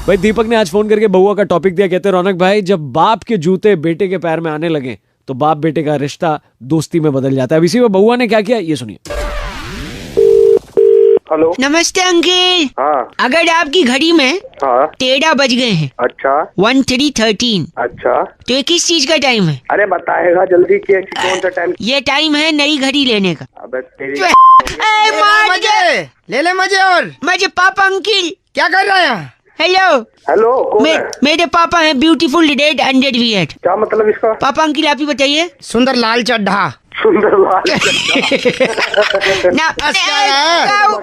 भाई दीपक ने आज फोन करके बउआ का टॉपिक दिया, कहते रौनक भाई जब बाप के जूते बेटे के पैर में आने लगे तो बाप बेटे का रिश्ता दोस्ती में बदल जाता है। अब इसी में बउआ ने क्या किया ये सुनिए। हेलो, नमस्ते अंकल। हाँ अगर आपकी घड़ी में हाँ 13 बज गए हैं, अच्छा 13:13, अच्छा, तो ये किस चीज का टाइम है? अरे बताएगा जल्दी कि कौन सा टाइम। ये टाइम है नई घड़ी लेने का। अबे तेरी मजे ले ले मजे। और मजे पापा अंकल क्या कर रहा है? हेलो। हेलो कौन है? मेरे पापा हैं ब्यूटीफुल रेड अंडरवियर। क्या मतलब इसका? पापा अंकल आप ही बताइए। सुंदर लाल चड्ढा। सुंदर लाल ना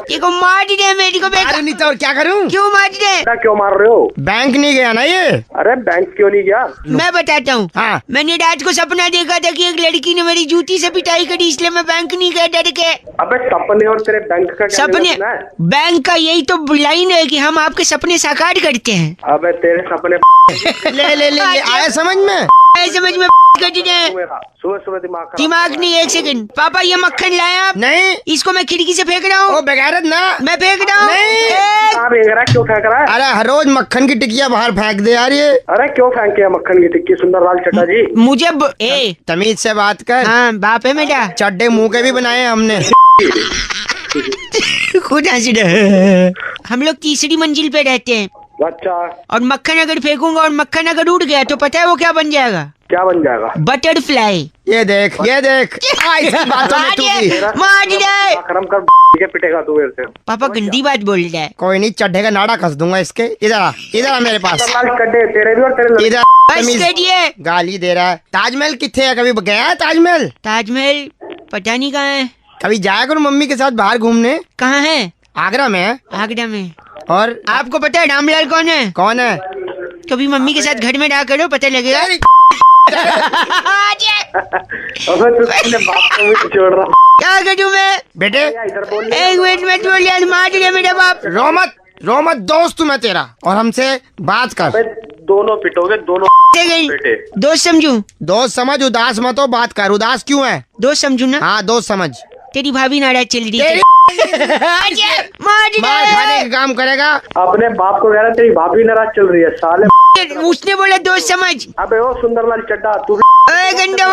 देखो मार दे मेरी को बेटा। अरे नहीं तो और क्या करूं? क्यों मार दे? बेटा क्यों मार रहे हो? बैंक नहीं गया ना ये। अरे बैंक क्यों नहीं गया? मैं बताता हूँ। हाँ। मैंने रात को सपना देखा था कि एक लड़की ने मेरी जूती से पिटाई करी, इसलिए मैं बैंक नहीं गया डर के। अबे सपने और तेरे बैंक का क्या सपने लेना है? बैंक का यही तो लाइन है कि हम आपके सपने साकार करते हैं। अबे तेरे सपने ले ले ले आया समझ में? समझ में सुबह सुबह दिमाग खराब। दिमाग नहीं। एक सेकंड पापा, ये मक्खन लाया आप? नहीं। इसको मैं खिड़की से फेंक रहा ओ हूँ। बेगैरत ना। मैं फेंक रहा हूँ। नहीं। कहाँ फेंक रहा है? क्यों फेंक रहा है? अरे हर रोज मक्खन की टिकिया बाहर फेंक दे यार ये। अरे क्यों फेंके मक्खन की टिक्की? सुंदर लाल चड्ढा जी मुझे तमीज से बात कर। हाँ बाप है मेरा। चड्डे मुंह के भी बनाए हमने। खुद हंस रहे। हम लोग तीसरी मंजिल पे रहते हैं अच्छा, और मक्खन अगर फेंकूंगा और मक्खन अगर उड़ गया तो पता है वो क्या बन जाएगा? क्या बन जाएगा? बटरफ्लाई। ये देख ऐसी बातों में तू भी। मार दे। कर्म कर के पिटेगा तू मेरे से। पापा गंदी बात बोल रहा है। कोई नहीं, चड्ढे का नाड़ा कस दूंगा इसके। इधर आ मेरे पास। सुंदर लाल चड्ढे तेरे भी और तेरे लड़के। इधर बस करिए। गाली दे रहा है। ताजमहल किथे है? कभी गया है ताजमहल? ताजमहल पता नहीं कहाँ है। कभी जाया करो मम्मी के साथ बाहर घूमने। कहाँ है? आगरा में है। आगरा में। और आपको पता है रामलाल कौन है? कौन है? कभी मम्मी के साथ घर में रहा करो, पता लगेगा। अबे तू अपने बाप को भी छोड़ रहा। क्या करूँ मैं? बेटे इधर बोल। एक मिनट में बोल यार, मार दिया मेरा बाप। रो मत दोस्त तू मैं तेरा। और हमसे बात कर। अबे दोनों पिटोगे दोनों बेटे। दोस्त समझू? दोस्त समझ, उदास मत हो। बात कर। उदास क्यों है? दोस्त समझू ना? हाँ दोस्त समझ। तेरी भाभी नाराज चल रही है। मार खाने का काम करेगा। अपने बाप को कह रहा तेरी भाभी नाराज चल रही है साले। उसने बोला दोस्त समझ। अबे ओ सुंदर लाल चड्ढा तू गंडा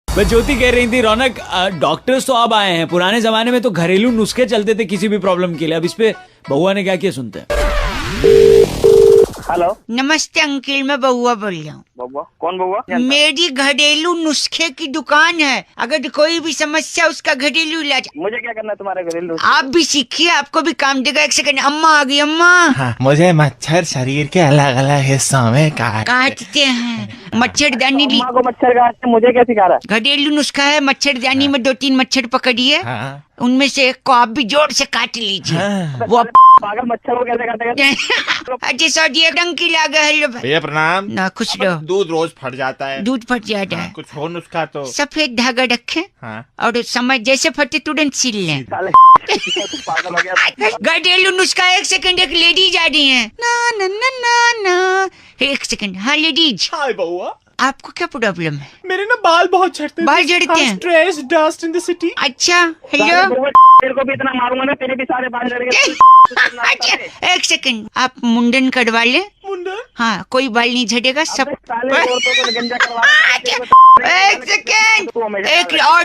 मैं ज्योति कह रही थी रौनक, डॉक्टर्स तो अब आए हैं, पुराने जमाने में तो घरेलू नुस्खे चलते थे किसी भी प्रॉब्लम के लिए। अब इस पे बउआ ने क्या किया सुनते हैं। हेलो, नमस्ते अंकल, मैं बउआ बोल रहा हूँ। बउआ? कौन बउआ? मेरी घरेलू नुस्खे की दुकान है, अगर कोई भी समस्या उसका घरेलू इलाज। मुझे क्या करना है तुम्हारे घरेलू? आप भी सीखिए, आपको भी काम देगा। एक सेकंड, अम्मा आ गई। अम्मा हाँ, मुझे मच्छर शरीर के अलग अलग हिस्सों में काटते हैं। मच्छरदानी ली। को मच्छर काटते मुझे क्या सिखा रहा है? घरेलू नुस्खा है, मच्छरदानी में 2-3 मच्छर पकड़िए, हाँ। उनमें से एक को आप भी जोर से काट लीजिए। हाँ। वो पागल मच्छर को कैसे काटेगा? अच्छा सर जी, एकदम की लागा। हेलो भैया प्रणाम। ना खुश रहो। दूध रोज फट जाता है। दूध फट जाता है। कुछ हो नुस्खा तो? सफेद धागा रखें हाँ। और समय जैसे फटे तुरंत सिल लें। साले पागल हो गया। घरेलू नुस्खा। एक सेकंड, एक लेडीज आ रही है। ना ना ना ना ना। एक सेकंड। हाँ लेडीज, हाय बउआ, आपको क्या प्रॉब्लम है? मेरे ना बाल बहुत झड़ते हैं। बाल झड़ते हैं? Stress, dust in the city. अच्छा हेलो। तेरे को भी इतना मारूंगा ना, तेरे भी सारे बाल झड़ेंगे। अच्छा, एक सेकंड, आप मुंडन करवा लें। मुंडन? हाँ, कोई बाल नहीं झड़ेगा सब। साले औरतों को गंजा करवा रहा है। एक सेकंड,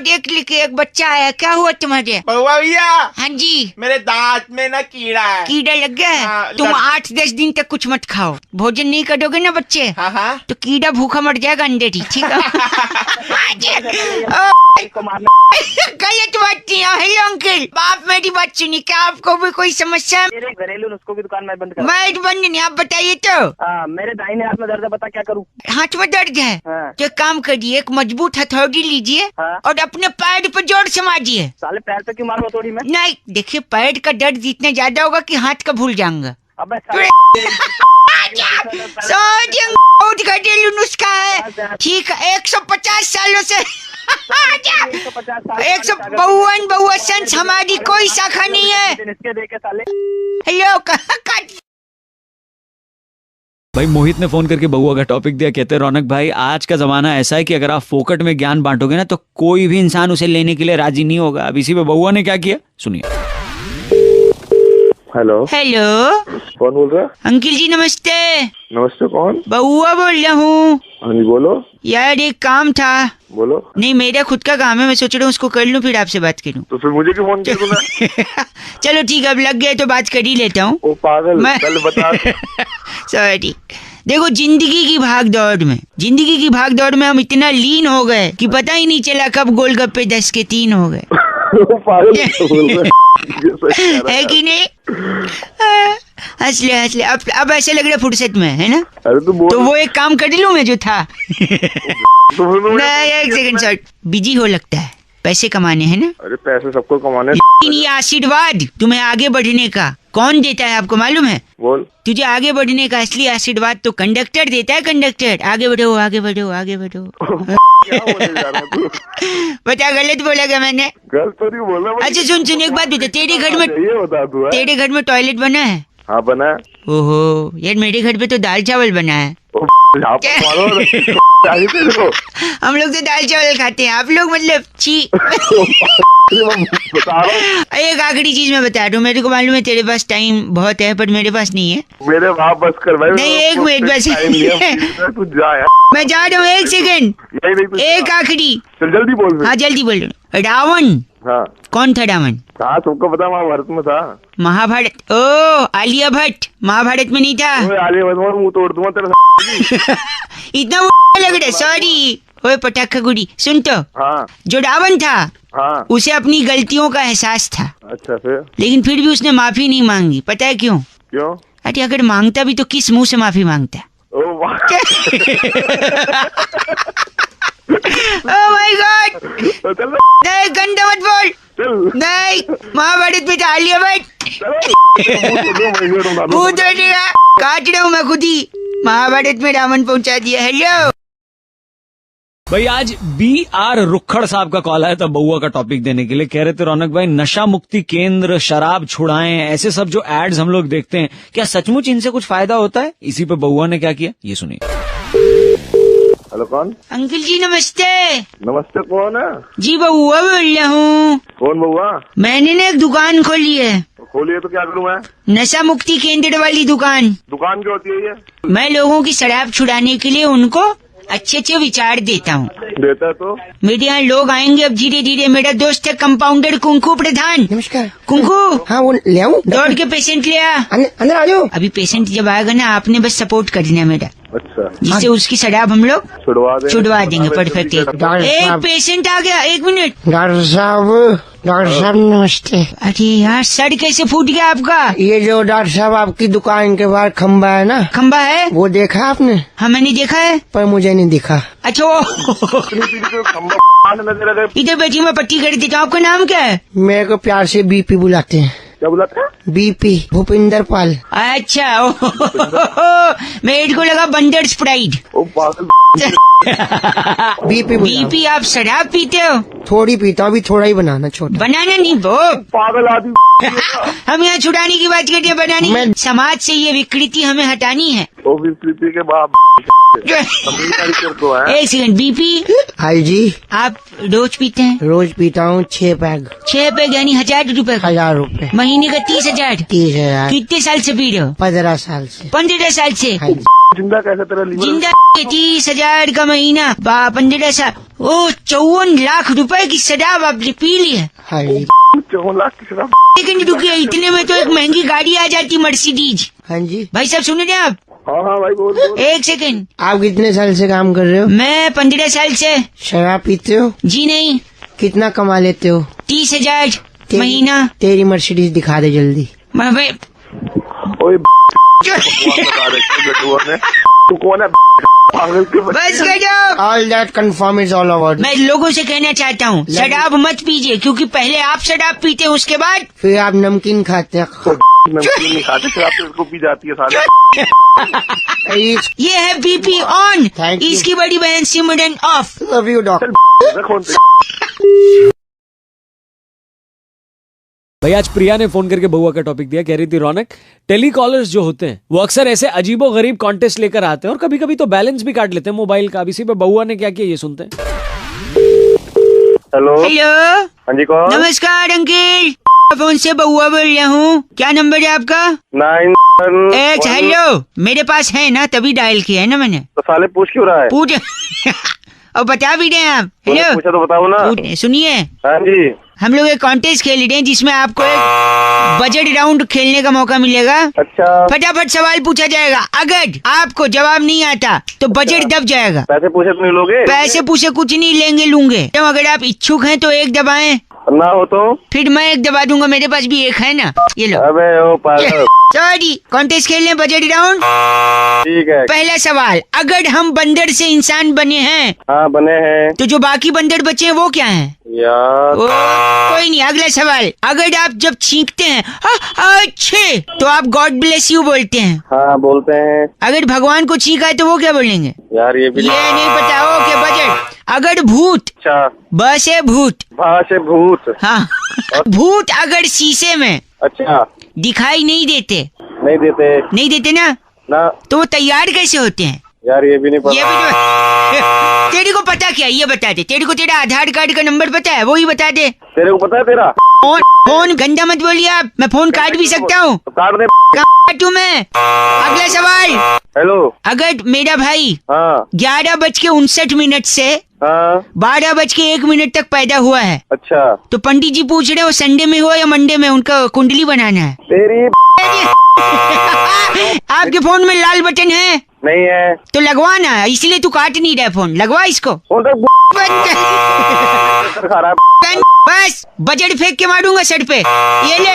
एक लिखे, एक बच्चा आया। क्या हुआ तुम्हारे? बउआ भैया, हाँ जी। मेरे दांत में ना कीड़ा है। कीड़ा लग गया है? हाँ, तुम 8-10 दिन तक कुछ मत खाओ, भोजन नहीं करोगे ना बच्चे, हाँ हाँ। तो कीड़ा भूखा मर जाएगा अंदर ही, ठीक है? गलत बात नहीं है। हेलो अंकल, आप मेरी बात सुनिए, क्या आपको भी कोई समस्या है? मेरे घरेलू नुस्खों की दुकान मैं बंद कर। मैं बंद नहीं, आप बताइए तो। मेरे दाहिने हाथ में दर्द है, बता क्या करूँ? हाथ में दर्द है? हाँ। तो एक काम करिए, एक मजबूत हथौड़ी लीजिए हाँ। और अपने पैर पर जोर से मारिए। साले पैर पे क्यों मारो हथौड़ी में? नहीं देखिए, पैर का दर्द जितना ज्यादा होगा कि हाथ का भूल जाऊंगा। अबे बहुत घरेलू नुस्खा है, ठीक है? 150 सालों से 152 संस हमारी कोई शाखा नहीं है। इसके देखे साले। हेलो, कहाँ भाई मोहित ने फोन करके बउआ का टॉपिक दिया, कहते हैं रौनक भाई आज का जमाना ऐसा है कि अगर आप फोकट में ज्ञान बांटोगे ना तो कोई भी इंसान उसे लेने के लिए राजी नहीं होगा। अब इसी पे बउआ ने क्या किया सुनिए। हेलो, हेलो कौन बोल रहा है? अंकिल जी नमस्ते। नमस्ते, कौन? बउआ बोल रहा हूँ। हाँ जी, बोलो यार एक काम था। बोलो। नहीं मेरा खुद का काम है, मैं सोच रहा हूँ उसको कर लूँ फिर आपसे बात करूँ। तो फिर मुझे क्यों फोन किया तूने? चलो ठीक है, अब लग गए तो बात कर ही लेता हूँ। ओ पागल, मैं- कल बता। सॉरी। देखो जिंदगी की भाग दौड़ में हम इतना लीन हो गए कि पता ही नहीं चला कब गोलगप्पे 10 के 3 हो गए। ओ पागल क्या बोल रहा है? ये सच कह रहा है कि नहीं? हंस ले अब ऐसे लग रहा है फुर्सत में है ना। अरे तू बोल तो वो एक काम कर लूं मैं जो था। तो फिर मुझे- नहीं एक सेकंड सर, बिजी हो लगता है, पैसे कमाने हैं ना। अरे पैसे सबको कमाने। लेकिन ये आशीर्वाद तुम्हें आगे बढ़ने का कौन देता है आपको मालूम है? बोल। तुझे आगे बढ़ने का असली आशीर्वाद तो कंडक्टर देता है। कंडक्टर आगे बढ़ो आगे बढ़ो आगे बढ़ो। क्या बोले जा रहा है तू? बता गलत बोला क्या मैंने? गलत तो नहीं बोल रहा। अच्छा सुन एक बात बता, तेरे घर में ये बता तू है? तेरे घर में टॉयलेट बना है? हाँ बना है। ओहो यार मेरे घर पे तो दाल चावल बना है। ओ, यहाँ पर मारो चाहिए तेरे को। हम लोग तो दाल चावल खाते हैं, आप लोग मतलब छी। बता रहा हूँ, एक आखिरी चीज मैं बता रहा हूँ, मेरे को मालूम है तेरे पास टाइम बहुत है पर मेरे पास नहीं है। मेरे बाप बस कर भाई। नहीं, एक मिनट बस। टाइम लिया, तू जा यार। मैं जा रहा हूँ, एक सेकंड, यही नहीं तो एक आखिरी। चल जल्दी बोल फिर। हाँ जल्दी बोल रहा हूँ। रावण हाँ कौन था? रावण कहा तुमको पता? महाभारत में था। महाभारत। ओ आलिया भट्ट महाभारत में नहीं था। ओए आलिया भट्ट, मुंह तोड़ दूंगा तेरा। इतना वो लग रहा है, सॉरी। ओए पटाखा गुड़ी सुन तो, हाँ जो रावण था हाँ। उसे अपनी गलतियों का एहसास था, अच्छा फिर? लेकिन फिर भी उसने माफी नहीं मांगी। पता है क्यों? क्यों? अरे अगर मांगता भी तो किस मुंह से माफी मांगता? ओ वाह। ओह माय गॉड, तो चल नहीं गंदा मत बोल। चल नहीं महाभारत में था आलिया भट्ट। चलो। मुंह तोड़ेगा, काट रहा हूँ मैं खुद ही। महाभारत में रावण पहुंचा दिया। हेलो भाई आज BR रुखड़ साहब का कॉल आया था बउआ का टॉपिक देने के लिए। कह रहे थे रौनक भाई नशा मुक्ति केंद्र, शराब छुड़ाएं, ऐसे सब जो एड्स हम लोग देखते हैं, क्या सचमुच इनसे कुछ फायदा होता है? इसी पे बउआ ने क्या किया ये सुनिए। हेलो कौन? अंकल जी नमस्ते। नमस्ते, कौन है? जी बउआ बोल रहा हूँ। कौन बउआ? मैंने ना एक दुकान खोली है, खोलिए तो क्या करूँ मैं? नशा मुक्ति केंद्र वाली दुकान। दुकान क्या होती है ये? मैं लोगों की शराब छुड़ाने के लिए उनको अच्छे अच्छे विचार देता हूँ। देता तो? मेरे यहाँ लोग आएंगे अब धीरे धीरे। मेरा दोस्त है कंपाउंडर कुंकू प्रधान। नमस्कार। कुंकू हाँ वो ले आऊं? दौड़ के पेशेंट ले आ। अंदर आ जाओ। अभी पेशेंट जब आएगा ना आपने बस सपोर्ट करना है मेरा, अच्छा, जिससे उसकी शराब हम लोग छुड़वा देंगे। परफेक्ट। एक पेशेंट आ गया, एक मिनट। डॉक्टर साहब नमस्ते। अरे यार सर कैसे फूट गया आपका? ये जो डॉक्टर साहब आपकी दुकान के बाहर खम्बा है ना, खंबा है? वो देखा आपने? हाँ मैंने देखा है, पर मुझे नहीं दिखा। अच्छा वो इधर बैठी, मैं पट्टी कर देता हूँ। आपका नाम क्या है? मेरे को प्यार से बीपी बुलाते हैं। क्या बुलाते हैं? बीपी, भूपिंदर पाल। अच्छा मेरे को लगा बंदर स्प्राइट। ओ पागल। बीपी बीपी आप शराब पीते हो? थोड़ी पीता हूँ, अभी थोड़ा ही बनाना छोटा। बनाना नहीं वो, पागल आदमी। हम यहाँ छुड़ाने की बात करते हैं, बनाने की। समाज से ये विकृति हमें हटानी है। ओ विकृति के बाप को है। एक सेकंड, बीपी हाई जी, आप रोज पीते हैं? रोज पीता हूँ 6 पैग। 6 पैग यानी 1000 रुपए का? 1000 रुपए। महीने का 30,000। 30,000। कितने साल से पी रहे हो? 15 साल से। 15 साल से? हाँ जी। जिंदा कैसे तेरा लीवर? जिंदा 30,000 का महीना, 15 साल। ओ 54 लाख रुपए की शराब आपने पी ली है। हाँ जी। 54 लाख की शराब? सेकंड रुकिए, इतने में तो एक महंगी गाड़ी आ जाती मर्सिडीज। हाँ जी। भाई साहब सुन रहे हैं आप? हाँ हाँ भाई बोल बोल। एक सेकंड, आप कितने साल से काम कर रहे हो? मैं 15 साल से। शराब पीते हो? जी नहीं। कितना कमा लेते हो? 30,000 महीना। तेरी मर्सिडीज दिखा दे जल्दी। ओए बता रहे तू कौन है? पागल के बच्चे। बस कर जाओ। All that confirm is all about. मैं लोगों से कहना चाहता हूँ शराब मत पीजिए, क्योंकि पहले आप शराब पीते हैं उसके बाद फिर आप नमकीन खाते हैं। नमकीन नहीं खाते, शराब तो इसको पी जाती है सारे। ये है बीपी ऑन, Thank you. इसकी बड़ी बहन सिमरन ऑफ। Love you doctor. कौन से भाई आज प्रिया ने फोन करके बउआ का टॉपिक दिया, कह रही थी रौनक टेली कॉलर्स जो होते हैं वो अक्सर ऐसे अजीबो गरीब कॉन्टेस्ट लेकर आते हैं और कभी कभी तो बैलेंस भी काट लेते हैं मोबाइल का। अब इसी पे बउआ ने क्या किया ये सुनते हैं। हेलो हेलो, हाँ जी कौन? नमस्कार अंकिल, फोन से बउआ बोल रहा हूँ। क्या नंबर है आपका? 9 हेलो, मेरे पास है ना, तभी डायल किया है ना मैंने। तो साले पूछ क्यों रहा है? पूछ और बता भी रहे हैं आप। तूने हेलो, पूछा तो बताओ ना। सुनिए, हाँ जी हम लोग एक कॉन्टेस्ट खेल रहे हैं जिसमें आपको एक बजट राउंड खेलने का मौका मिलेगा। अच्छा फटाफट सवाल पूछा जाएगा, अगर आपको जवाब नहीं आता तो बजट दब जाएगा। पैसे पूछे तो नहीं लोगे? पैसे पूछे कुछ नहीं लेंगे लूंगे। तो अगर आप इच्छुक हैं तो एक दबाएं, ना हो तो फिर मैं एक दबा दूंगा, मेरे पास भी एक है ना, ये लो। अबे ओ पागल। सॉरी, कॉन्टेस्ट खेल लें बजट राउंड। ठीक है। पहला सवाल, अगर हम बंदर से इंसान बने हैं हाँ बने हैं तो जो बाकी बंदर बचे हैं वो क्या हैं? यार। कोई नहीं, अगला सवाल, अगर आप जब छींकते हैं अच्छे तो आप गॉड ब्लेस यू बोलते हैं। हाँ बोलते हैं। अगर भगवान को छींका है तो वो क्या बोलेंगे? यार ये भी ये नहीं पता। Okay, budget. अगर भूत, अच्छा बस है भूत, भा से भूत। हाँ भूत अगर शीशे में अच्छा दिखाई नहीं देते नहीं देते ना, ना। तो वो तैयार कैसे होते हैं? यार ये भी नहीं ये पता। भी तो तेरे को पता क्या, ये बता दे। तेरे को तेरा आधार कार्ड का नंबर पता है, वो ही बता दे। तेरे को पता है तेरा? फोन गंदा मत बोलिए आप, मैं फोन काट भी सकता हूँ। तो काट दे। काटू मैं। अगला सवाल, हेलो अगर मेरा भाई हाँ 11:59 से हाँ 12:01 तक पैदा हुआ है, अच्छा तो पंडित जी पूछ रहे हो संडे में हुआ या मंडे में, उनका कुंडली बनाना है। तेरी आपके फोन में लाल बटन है नहीं है तो लगवाना है, इसलिए तू काट नहीं रहा फोन, लगवा इसको। कौन तक खा रहा है? बस बजट फेंक के मारूंगा सर पे, ये ले,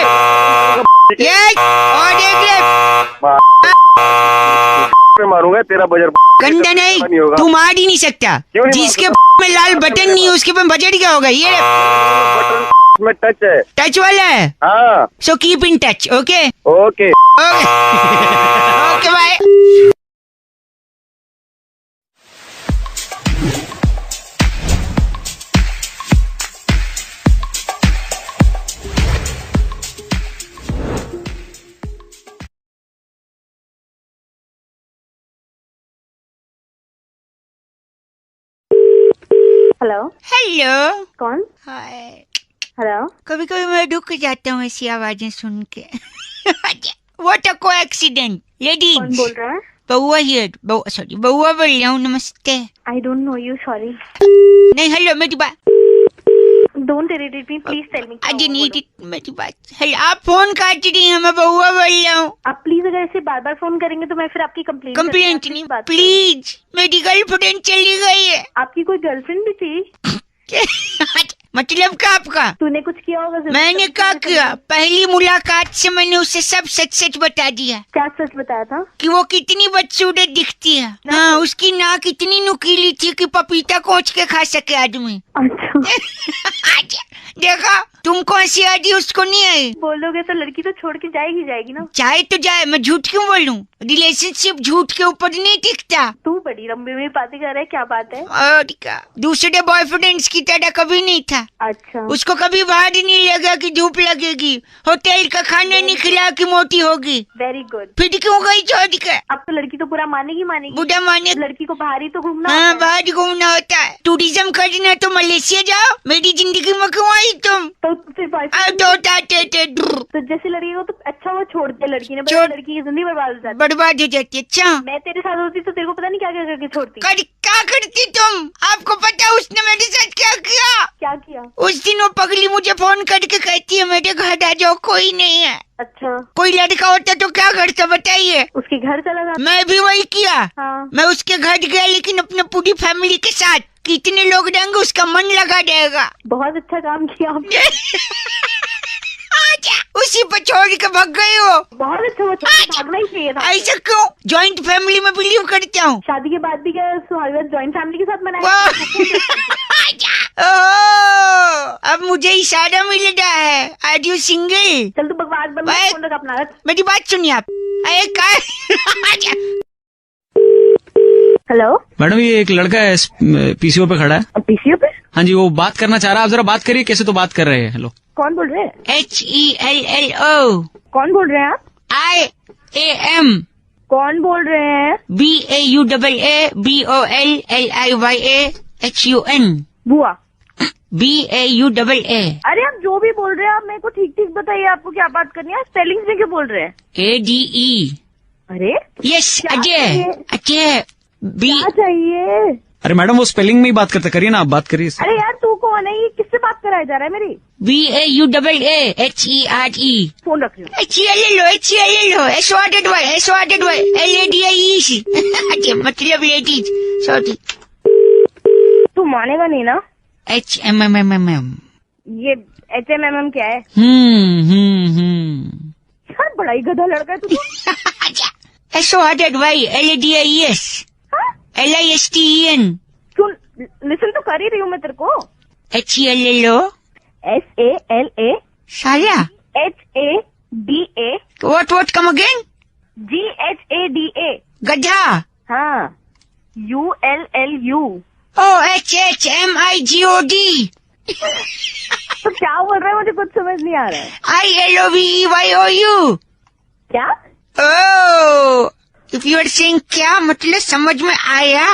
ये और देख ले। पे मारूंगा तेरा बजट गंदा नहीं, होगा। तू मार ही नहीं सकता। क्यों नहीं मार जिसके सकता? में लाल बटन नहीं है उसके पे बजट क्या होगा? ये बटन में टच है। टच वाला है, हाँ so keep in touch. Okay okay. Okay bye. Hello hello, कौन? हाय। हेलो कभी कभी मैं रुक जाता हूँ ऐसी आवाजें सुन के। What a coincidence. कौन लेडीज, बोल रहा है? बउआ हियर, सॉरी बउआ बोल रहा हूँ। नमस्ते। I don't know you, sorry. नहीं, हेलो, मेरी बात। Don't irritate me, please tell me. अरे नहीं, मेरी बात। हेलो, आप फोन काट रही हैं, मैं बउआ बोल रहा हूँ। आप प्लीज अगर ऐसे बार बार फोन करेंगे तो मैं फिर आपकी कंप्लेंट नहीं, प्लीज, मेरी गर्लफ्रेंड चली गई है। आपकी कोई गर्लफ्रेंड भी थी? मतलब क्या आपका? तूने कुछ किया होगा जरूर। मैंने क्या किया? पहली मुलाकात से मैंने उसे सब सच सच बता दिया क्या सच बताया था? कि वो कितनी बदसूरत दिखती है। हाँ, उसकी नाक इतनी नुकीली थी कि पपीता कोच के खा सके आदमी। अच्छा देखा, तुमको हंसी आ रही, उसको नहीं आई। बोलोगे तो लड़की तो छोड़ के जाएगी ना। चाहे तो जाए, मैं झूठ क्यों बोलूं? रिलेशनशिप झूठ के ऊपर नहीं टिकता। तू बड़ी लंबी में बातें कर रहा है, क्या बात है? और क्या, दूसरे बॉयफ्रेंड्स की तरह कभी नहीं था। अच्छा उसको कभी बाहर नहीं लगा कि धूप लगेगी, होटल का खाना नहीं खिला कि मोटी होगी। Very good. फिर क्यों गई छोड़ के? अब तो लड़की तो पूरा मानेगी। बुढ़ा माने। लड़की को बाहर ही तो घूमना हाँ, होता है। बाहर घूमना होता है। टूरिज्म करना तो मलेशिया जाओ, मेरी जिंदगी में क्यों आई तुम? तो फिर बॉयफ्रेंड तो जैसे लड़की को तो अच्छा वो छोड़ दिया लड़की ने, छोड़- लड़की की जिंदगी बर्बाद हो जाती। बर्बाद हो जाती है। अच्छा, मैं तेरे साथ होती तो तेरे को पता नहीं क्या क्या करके छोड़ती। क्या करती तुम? आपको पता है उसने मेरे साथ क्या किया? क्या किया? उस दिन वो पगली मुझे फोन करके कहती है मेरे घर आ जाओ, कोई नहीं है। अच्छा, कोई लड़का होता तो क्या करता बताइए? उसके घर चला गया? मैं भी वही किया। हाँ। मैं उसके घर गया, लेकिन अपने पूरी फैमिली के साथ। कितने लोग रहेंगे उसका मन लगा रहेगा। बहुत अच्छा काम किया आपने। उसी पर छोड़ के भाग गई हो। बहुत अच्छा, वो भागना ही चाहिए था। ऐसा क्यों? जॉइंट फैमिली में बिलीव करता हूँ। शादी के बाद भी क्या सुहागरात जॉइंट फैमिली के साथ मनाया? अब मुझे इशारा मिल रहा है। Are you single? चल तू बकवास बंद कर, मैं- फोन रख अपना। मेरी बात सुनिए आप। हेलो मैडम ये एक लड़का है पीसीओ पे खड़ा है। पीसीओ पे? हाँ जी, वो बात करना चाह रहा है। आप जरा बात करिए। कैसे तो बात कर रहे हैं। हेलो कौन बोल रहे हैं? HELLO कौन बोल रहे हैं आप? IAM कौन बोल रहे हैं? BAUAABOLLIYAHUN बुआ। BAUAA अरे आप जो भी बोल रहे हैं आप मेरे को ठीक ठीक बताइए, आपको क्या बात करनी है? स्पेलिंग से क्यों बोल रहे हैं? ADE अरे यस क्या अजय चाहिए? अजय B क्या चाहिए? अरे मैडम वो स्पेलिंग में ही बात करते, करिए ना आप, बात करिए इससे। अरे यार तू कौन है? ये किससे बात कराया जा रहा है मेरी? BAUAAHERE फोन रख रही हूँ। HELLO SWATED मतलब लेडीज सॉरी तू मानेगा नहीं ना? HMMMM ये HMMM क्या है? यार बड़ा ही गधा लड़का है तू तो। SWATED LADIES LISTEN सुन, लिसन तो कर ही रही हूँ मैं तेरे को। HELLO SALA साला HADA what come again GHADA गधा हाँ ULLU। OHHMIGOD तो क्या बोल रहा है? मुझे कुछ समझ नहीं आ रहा है। ILOVEYOU क्या? Oh if you are saying क्या मतलब समझ में आया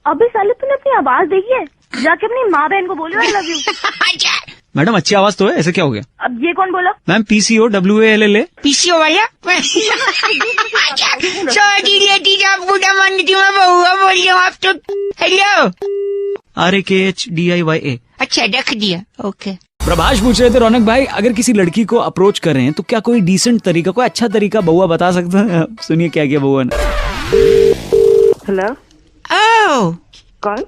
अबे साले तूने अपनी आवाज देखी है? जाके अपनी माँ बहन को बोलो आई लव यू। मैडम अच्छी आवाज तो है, ऐसे क्या हो गया? अब ये कौन बोला? Ma'am PCOWALLA। पीसीओ वाला सॉरी लेडीज आप बुढ़ा मानती मैं बहुआ बोल रही हूँ आप तो। Hello RAKHDIYA। अच्छा रख दिया ओके। प्रभाष पूछ रहे थे रौनक भाई, अगर किसी लड़की को अप्रोच कर रहे हैं तो क्या कोई डिसेंट तरीका, कोई अच्छा तरीका बउआ बता सकता है? सुनिए क्या किया बउआ ने। हेलो, ओह कौन?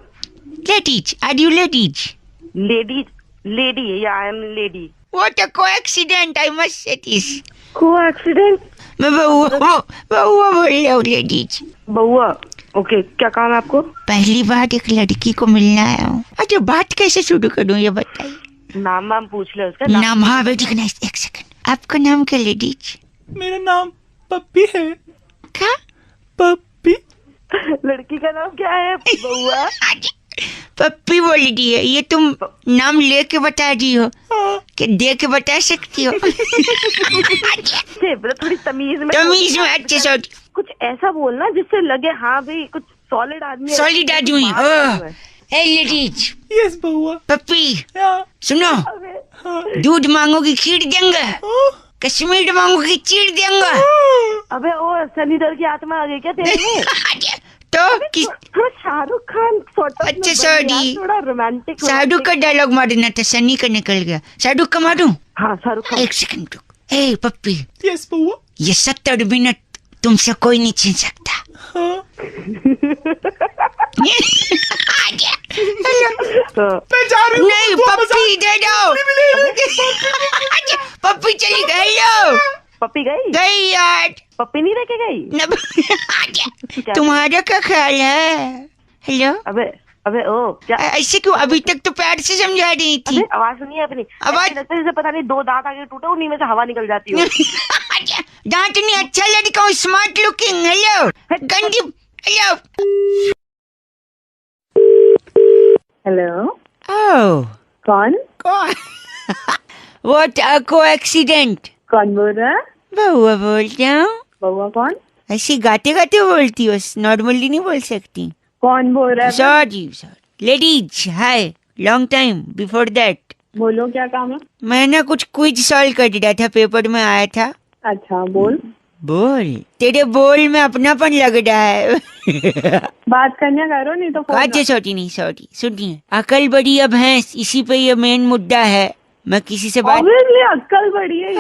Ladies are you ladies lady? Lady या I am lady. What a coincidence I must say this. Co accident? मैं बहुआ बोल रहा हूँ लेडीज। बउआ, ओके, क्या काम है आपको? पहली बार एक लड़की को मिलना आया हूँ। अच्छा बात कैसे शुरू करूँ ये बताइए। नाम वाम पूछ ले उसका। नाम हाँ वेरी नाइस एक सेकंड। आपका नाम क्या लेडीज? मेरा नाम पप्पी है। क्या? पप्पी। लड़की का नाम क्या है बउआ? पप्पी बोल दी है। ये तुम नाम लेके बता दी हो कि दे के बता सकती हो? थोड़ी तमीज में अच्छे से कुछ ऐसा बोलना जिससे लगे हाँ भाई कुछ सॉलिड आदमी है। सॉलिड आदमी। ए लेडीज यस बउआ। पप्पी हाँ। सुनो, दूध मांगोगी खीर देंगे, कश्मीर मांगोगी चीर देंगे। अबे ओ शनिधर की आत्मा आ गई क्या तेरे में? तो किस थोड़ा शाहरुख खान sort of अच्छा, में बन sorry। यार, थोड़ा रोमांटिक। शाहरुख का डायलॉग मारना था, सनी का निकल गया। शाहरुख का मारूं? हाँ शाहरुख खान। एक सेकंड रुक। ए पप्पी यस बउआ। ये 70 मिनट तुमसे कोई नहीं छीन सकता। हाँ। मैं जा रही हूँ। नहीं पप्पी दे दो। पप्पी चली गई। पप्पी गई? गई यार। पप्पी नहीं लेके गई? तुम्हारा क्या ख्याल है? हेलो। अबे अबे ओ क्या? ऐसे क्यों? अभी तक तो प्यार से समझा रही थी। अबे आवाज सुनिए अपनी। आवाज- ऐसे लगता है जैसे पता नहीं दो दांत आगे टूटे उन्हीं में से हवा निकल जाती हो। दांत नहीं, अच्छा लड़का हूँ, स्मार्ट लुकिंग। हेलो गंदी। हेलो। हेलो ओह कौन? कौन? What a coincidence. कौन बोल रहा है? बहुआ बोलता हूँ। बउआ कौन? ऐसी गाते गाते बोलती हो, नॉर्मली नहीं बोल सकती। कौन बोल रहा है? Sorry ladies hi, long time before that. बोलो क्या काम है? मैं ना कुछ क्विज सॉल्व कर रहा था, पेपर में आया था। अच्छा बोल। बोल, तेरे बोल में अपनापन लग रहा है। बात करने करो नहीं तो फोन अच्छा सॉरी सुनिए, अकल बड़ी अब भैंस, इसी पे ये मेन मुद्दा है। मैं किसी से बात Obviously, अक्कल बड़ी है।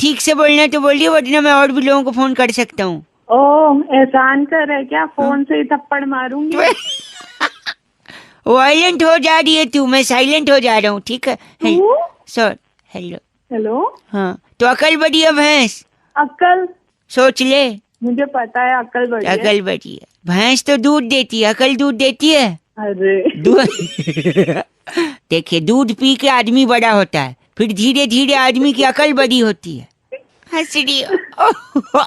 ठीक से बोलना तो बोलिए, वरना मैं और भी लोगों को फोन कर सकता हूँ। ओह एहसान कर है क्या? फोन से ही थप्पड़ मारूंगी। वायलेंट हो जा रही है तू, मैं साइलेंट हो जा रहा हूँ, ठीक है? तू? Sir hello. हेलो। हाँ तो अकल बड़ी है भैंस, अक्कल? सोच ले। मुझे पता है अक्कल बड़ी है। अकल बड़ी है, भैंस तो दूध देती है, अकल दूध देती है? अरे दूध देखिए, दूध पी के आदमी बड़ा होता है, फिर धीरे धीरे आदमी की अकल बड़ी होती है। हंस रही हो।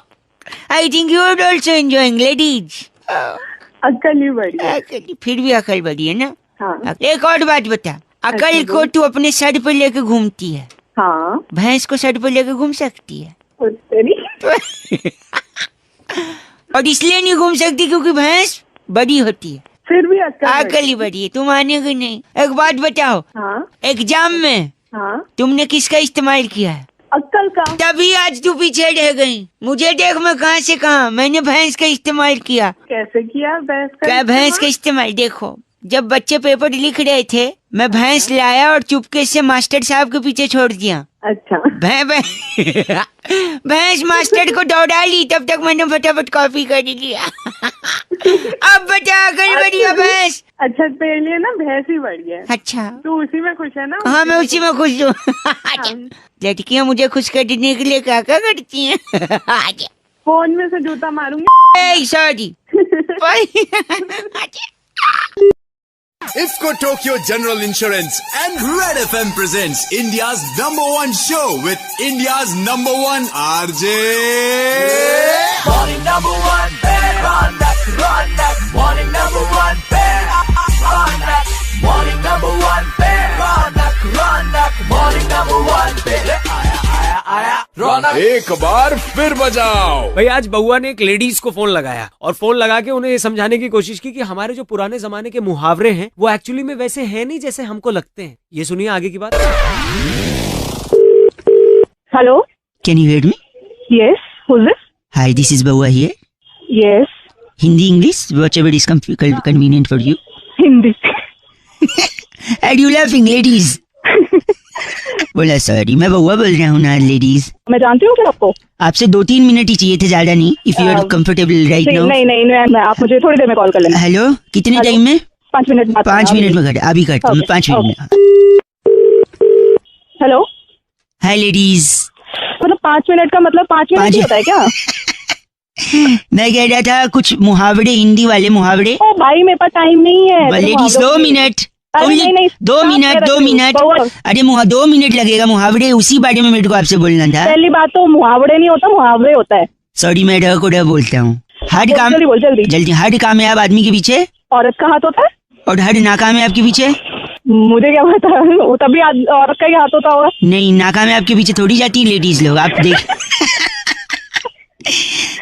I think you are also enjoying ladies. अक्कल ही बड़ी है। फिर भी अकल बड़ी है ना? हाँ। एक और बात बता, अकल को तू अपने सर पर लेके घूमती है, हाँ भैंस को सर पर लेके घूम सकती है? तेरी और इसलिए नहीं घूम सकती क्योंकि भैंस बड़ी होती है, फिर भी अक्कल अकल ही बड़ी है। तुम मानेगी नहीं। एक बात बताओ, हाँ एग्जाम में हाँ तुमने किसका इस्तेमाल किया है? अक्कल का। तभी आज तू पीछे रह गई। मुझे देख मैं कहाँ से कहाँ, मैंने भैंस का इस्तेमाल किया। कैसे किया भैंस का? क्या भैंस का इस्तेमाल? देखो, जब बच्चे पेपर लिख रहे थे, मैं भैंस लाया और चुपके से मास्टर साहब के पीछे छोड़ दिया। अच्छा भैंस मास्टर को दौड़ा ली, तब तक मैंने फटाफट कॉपी कर लिया। अब बता, अकल बड़ी है भैंस? अच्छा तेरे लिए ना भैंस ही बढ़िया है। अच्छा, तू उसी में खुश है ना? हाँ मैं उसी में खुश हूँ। लड़कियाँ मुझे खुश करने के लिए क्या क्या करती हैं? फोन में से जूता मारूंगी। Sorry. IFCO Tokyo General Insurance and Red FM presents India's #1 show with India's #1 RJ. Morning #1 bear on that, morning #1 bear on that, morning #1 bear on that, morning #1 bear आया रौनक। एक बार फिर बजाओ। भाई आज बउआ ने एक लेडीज को फोन लगाया और फोन लगा के उन्हें ये समझाने की कोशिश की कि हमारे जो पुराने जमाने के मुहावरे हैं वो एक्चुअली में वैसे हैं नहीं जैसे हमको लगते हैं। ये सुनिए आगे की बात। Hello, Can you hear me? Yes, who's this? Hi, this is Baua here. Yes, Hindi, English, whichever is convenient for you. Hindi. And you laughing, ladies? बोला सॉरी, मैं बउआ बोल रहा हूँ ना लेडीज। मैं जानती हूँ क्या आपको? आपसे 2-3 मिनट ही चाहिए थे, ज्यादा नहीं। If you are comfortable right now. नहीं, आप मुझे थोड़ी देर में कॉल कर लेना। हेलो, कितने टाइम में? 5 मिनट बाद। 5 मिनट में कर, अभी करता हूँ 5 मिनट में। हेलो, हाय लेडीज। मतलब 5 मिनट का मतलब 5 मिनट ही होता है क्या? मैं कह रहा था कुछ मुहावरे, हिंदी वाले मुहावरे। ओ भाई मेरे पास टाइम नहीं है। लेडीज 2 मिनट, नहीं, 2 मिनट। अरे 2 मिनट लगेगा, मुहावरे उसी बारे में मेरे को आपसे बोलना था। पहली बात तो मुहावरे नहीं होता, मुहावरे होता है। सॉरी, मैं ढ को ढ बोलता हूँ। हर काम जल्दी। हर कामयाब आदमी के पीछे औरत का हाथ होता है और हर नाकामयाब के पीछे। मुझे क्या पता, वो तभी औरत का ही हाथ होता होगा। नहीं, नाकामयाब के पीछे थोड़ी जाती लेडीज लोग, आप देख।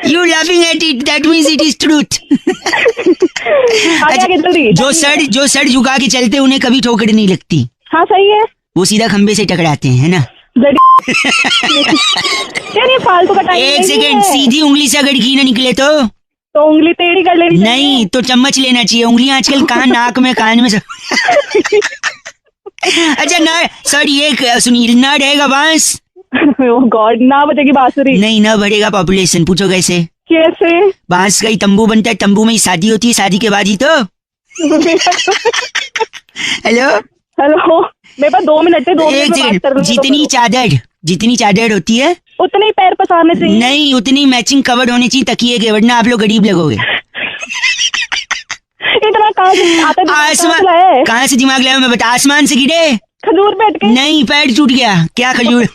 You laughing at it, that means it is truth. जल्दी। जो सर झुका के चलते उन्हें कभी ठोकर नहीं लगती। हाँ सही है, वो सीधा खंबे से टकराते हैं, है ना? ये फालतू का टाइम। 1 सेकेंड, सीधी उंगली से अगर घी न निकले तो उंगली टेढ़ी कर लेनी। नहीं तो चम्मच लेना चाहिए। उंगलियां आजकल कहाँ, नाक में, कान में अच्छा ना, सॉरी, एक सुनिए, ना रहेगा बांस। गॉड, ना बजेगी बांसुरी। नहीं, ना बढ़ेगा पॉपुलेशन। पूछो कैसे? कैसे? बांस का ही तंबू बनता है, तंबू में ही शादी होती है, शादी के बाद ही तो। हेलो मेरे पास 2 मिनट है। 2 एक मिनट में बात कर सेकंड, जितनी चादर होती है उतने ही पैर पसारने चाहिए। नहीं, उतनी मैचिंग कवर होनी चाहिए तकिए के, वरना आप लोग गरीब लगोगे। इतना कहाँ से आता है? आसमान, कहाँ से दिमाग लाया मैं बता? आसमान से गिरे? खजूर बैठ के? नहीं, पैर टूट गया। क्या खजूर?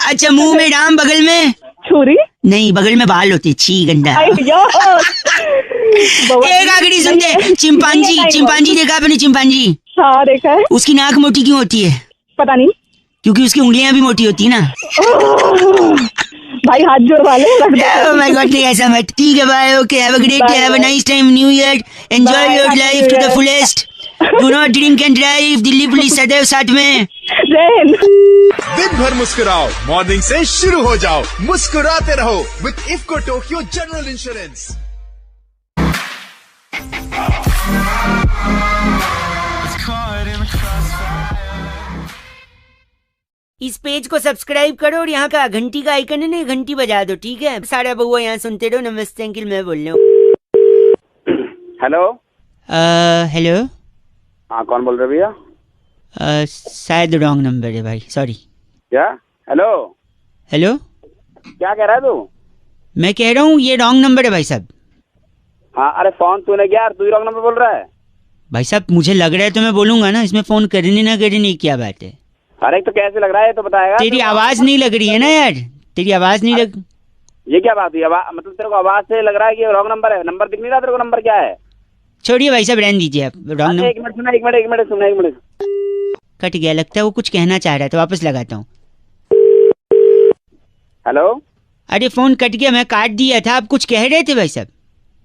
अच्छा, मुंह में डाम, बगल में छुरी? नहीं, बगल में बाल होते। छी, गंदा। एक आखिरी सुनते। चिंपांजी देखा आपने? चिंपांजी? हाँ देखा है। उसकी नाक मोटी क्यों होती है? पता नहीं। क्योंकि उसकी उंगलियां भी मोटी होती है ना। भाई हाथ जोड़ वाले। Oh my God, नहीं ऐसा मत। ठीक है, bye, okay, have a great day, have a nice time, new year, enjoy your life to the fullest, do not drink and drive, Delhi police सदैव साथ में। दिन भर मुस्कुराओ, मॉर्निंग से शुरू हो जाओ, मुस्कुराते रहो with IFCO Tokyo General Insurance। इस पेज को सब्सक्राइब करो और यहाँ का घंटी का आइकन है ना, घंटी बजा दो, ठीक है? सारा बउआ यहाँ सुनते रहो। नमस्ते अंकिल, मैं बोल रहा हूँ। हेलो। हेलो। हाँ, कौन बोल रहे भैया? शायद रॉन्ग नंबर है भाई, सॉरी। क्या? हेलो। हेलो, क्या कह रहा है तू? मैं कह रहा हूँ ये रॉन्ग नंबर है भाई साहब। हाँ, अरे फोन तूने किया, तू ही रॉन्ग नंबर बोल रहा है। भाई साहब मुझे लग रहा है तो मैं बोलूंगा ना, इसमें फोन करने ना करने क्या बात है? अरे तो कैसे लग रहा है तो बताएगा। तेरी आवाज नहीं लग रही है ना यार, तेरी आवाज नहीं लग। ये क्या बात हुई? मतलब तेरे को आवाज से लग रहा है कि रॉन्ग नंबर है? नंबर दिख नहीं रहा तेरे को? नंबर क्या है? छोड़िए भाई साहब, रहने दीजिए आप। Wrong number. एक मिनट सुना। कट गया लगता है, वो कुछ कहना चाह रहा था, वापस लगाता हूँ। हेलो। अरे फोन कट गया, मैं काट दिया था, आप कुछ कह रहे थे भाई साहब।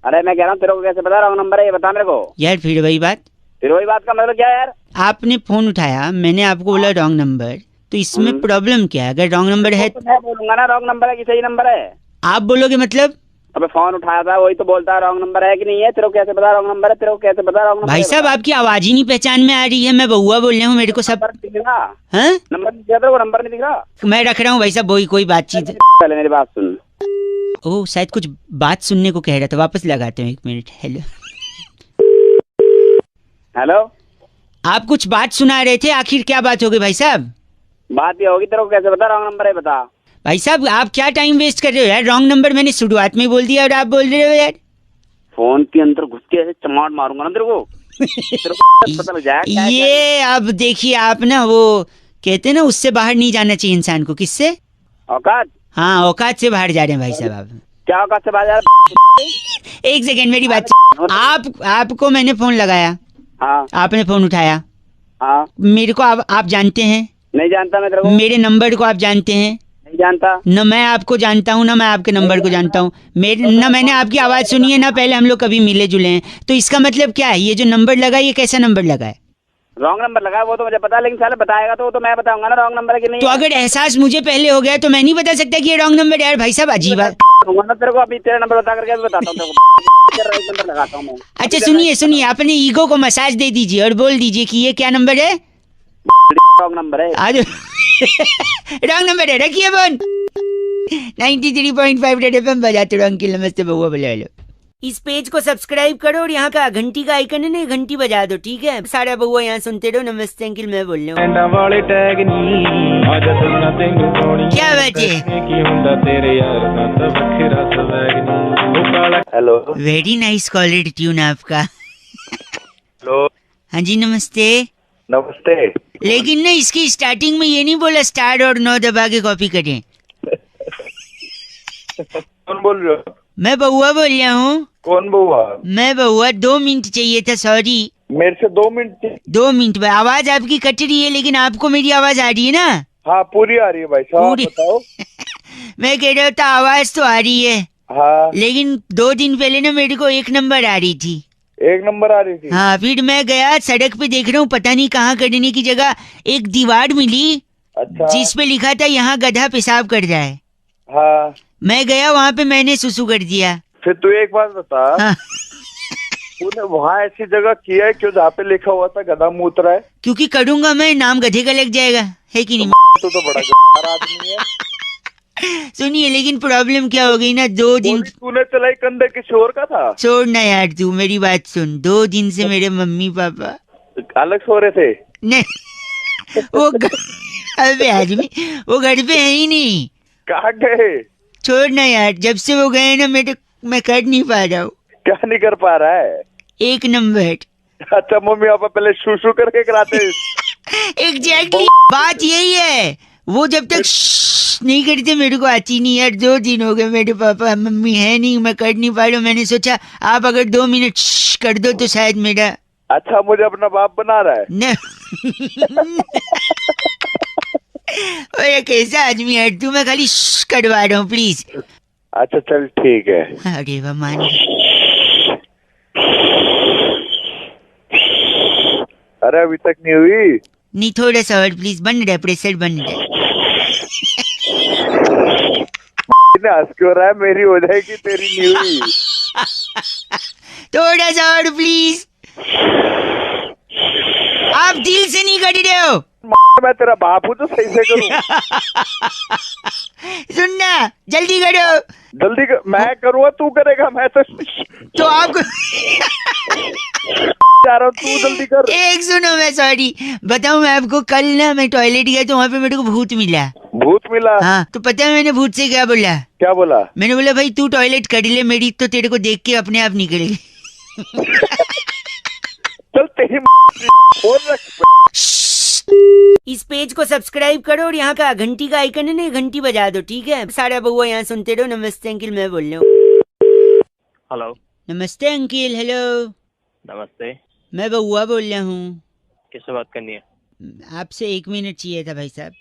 अरे मैं कह रहा हूँ तेरे को कैसे पता रॉन्ग नंबर है, ये बता मेरे को। यार फिर वही बात, फिर वही बात का मतलब क्या है यार? आपने फोन उठाया, मैंने आपको बोला रॉन्ग नंबर, तो इसमें प्रॉब्लम क्या है? अगर रॉन्ग नंबर है तो मैं बोलूंगा ना रॉन्ग नंबर है कि सही नंबर है। आप बोलोगे मतलब? अबे फोन उठाया था वही तो बोलता है रॉन्ग नंबर है कि नहीं है। तेरे को कैसे पता रॉन्ग नंबर है? तेरे को कैसे पता रॉन्ग नंबर? भाई साहब आपकी आवाज ही नहीं पहचान में आ रही है, मैं बउआ बोल रहा हूँ, मेरे को सब दिख रहा। हाँ? नंबर दिख रहा? तेरे को नंबर नहीं दिख रहा? मैं रख रहा हूँ भाई साहब, वही कोई बातचीत। पहले मेरी बात सुन। ओह शायद कुछ बात सुनने को कह रहा था, वापस लगाते हैं 1 मिनट। Hello hello. आप कुछ बात सुना रहे थे, आखिर क्या बात हो गई भाई साहब? बात ये होगी, तेरे को कैसे पता रॉन्ग नंबर है? बता भाई साहब आप क्या टाइम वेस्ट कर रहे हो यार, रॉन्ग नंबर मैंने शुरुआत में बोल दिया और आप बोल रहे हो यार। फोन के अंदर घुस के ऐसे चमाट मारूंगा ना तेरे को। तेरे को पता लग जाएगा ये अब देखिए आप ना, वो कहते हैं ना उससे बाहर नहीं जाना चाहिए इंसान को। किससे? औकात। हाँ औकात से बाहर जा रहे हैं भाई साहब आप। क्या औकात से बाहर? एक सेकेंड मेरी बात। आपको मैंने फोन लगाया, हाँ आपने फोन उठाया, हाँ। मेरे को आप जानते हैं? नहीं जानता मैं तेरे को। मेरे नंबर को आप जानते हैं? नहीं जानता। न मैं आपको जानता हूँ, ना मैं आपके नंबर को जानता हूँ। न मैंने आपकी आवाज सुनी है, ना पहले हम लोग कभी मिले जुले हैं। तो इसका मतलब क्या है? ये जो नंबर लगा ये कैसा नंबर लगा है? रॉन्ग नंबर लगा वो तो मुझे पता, लेकिन साले बताएगा तो मैं बताऊंगा ना रॉन्ग नंबर है कि नहीं। तो अगर एहसास मुझे पहले हो गया तो मैं नहीं बता सकता कि ये रॉन्ग नंबर है? यार भाई साहब अजीब बात। ना तेरे को अभी तेरा नंबर बता करके बताता हूँ तेरे को। नंबर लगाता हूँ मैं। अच्छा सुनिए, अपने ईगो को मसाज दे दीजिए और बोल दीजिए कि ये क्या नंबर है? रॉन्ग नंबर है। आज रॉन्ग नंबर है, रखिए फोन। 93.5 रेड एफएम बजाते रहो अंकिल। नमस्ते बउआ, बोले हेलो। इस पेज को सब्सक्राइब करो और यहाँ का घंटी का आइकन है ना, घंटी बजा दो, ठीक है? सारा बउआ यहाँ सुनते रहो। नमस्ते अंकिल, मैं बोल रहा हूँ। क्या बात है? Hello. Very nice quality tune आपका। हेलो। हाँ जी नमस्ते। नमस्ते। लेकिन ना इसकी स्टार्टिंग में ये नहीं बोला स्टार और 9 दबा के कॉपी करें। कौन बोल रहे हो? मैं बउआ बोल रहा हूँ। कौन बउआ? मैं बउआ, 2 मिनट चाहिए था, सॉरी। मेरे से 2 मिनट? 2 मिनट में आवाज आपकी कट रही है, लेकिन आपको मेरी आवाज आ रही है ना? हाँ पूरी आ रही है भाई साहब, पूरी। बताओ। मैं कह रहा था आवाज तो आ रही है, हाँ लेकिन 2 दिन पहले ना मेरे को 1 नंबर आ रही थी। 1 नंबर आ रही थी? हाँ फिर मैं गया सड़क पे, देख रहा हूँ पता नहीं कहाँ करने की जगह एक दीवार मिली। अच्छा। जिस पे लिखा था यहाँ गधा पेशाब कर रहा है। हाँ मैं गया वहाँ पे, मैंने सुसु कर दिया। फिर तू एक बात बता। हाँ। तूने वहाँ ऐसी जगह किया है क्यों जहाँ पे लिखा हुआ था गधा मूत रहा है? क्योंकि करूंगा मैं, नाम गधे का लग जाएगा, है कि नहीं? तू तो बड़ा गधा आदमी है। सुनिए लेकिन प्रॉब्लम क्या हो गई ना, 2 दिन। तूने चलाई कंधे किसी और का था? छोड़ना यार तू, मेरी बात सुन। 2 दिन से मेरे मम्मी पापा अलग सो रहे थे? नहीं वो अबे आदमी वो घर पे है ही नहीं। कहाँ गए? छोड़ना यार, जब से वो गए ना मैं कर नहीं पा रहा हूँ। क्या नहीं कर पा रहा है? 1 नंबर। अच्छा मम्मी पापा पहले शू करके कराते? एग्जैक्टली बात यही है, वो जब तक नहीं करते मेरे को आती नहीं यार। 2 दिन हो गए मेरे पापा मम्मी है नहीं, मैं कर नहीं पा रहा हूँ। मैंने सोचा आप अगर 2 मिनट कर दो तो शायद मेरा। अच्छा मुझे अपना बाप बना रहा है? न ओए कैसा आदमी है तू, मैं खाली करवा रहा हूँ प्लीज। अच्छा चल ठीक है। अरे वाह मान। अरे अभी तक नहीं हुई? नहीं थोड़ा सा और प्लीज, बन रहा है प्रेशर बन रहा है। हंस क्यों रहा है? मेरी हो जाएगी तेरी नहीं हुई। थोड़ा सा और प्लीज। आप दिल से नहीं कर रहे हो। मैं तेरा बाप हूँ तो सही से करूँ। सुनना जल्दी करो। जल्दी कर, मैं करूँगा तू करेगा? मैं तो आपको जा रहा हूँ, तू जल्दी कर। एक सुनो, मैं सॉरी बताऊं मैं आपको, कल ना मैं टॉयलेट गया तो वहाँ पे मेरे को भूत मिला। भूत मिला? हाँ तो पता है मैंने भूत से क्या बोला? क्या बोला? मैंने बोला भाई तू टॉयलेट कर ले, मेरी तो तेरे को देख के अपने आप निकल गई। चल तेरी फोन रख। इस पेज को सब्सक्राइब करो और यहाँ का घंटी का आइकन है ना, घंटी बजा दो, ठीक है? सारा बउआ यहाँ सुनते रहो। नमस्ते अंकिल, मैं बोल रहा हूँ। हेलो। नमस्ते अंकिल। हेलो। नमस्ते। मैं बउआ बोल रहा हूँ। किससे बात करनी है? आपसे 1 मिनट चाहिए था भाई साहब,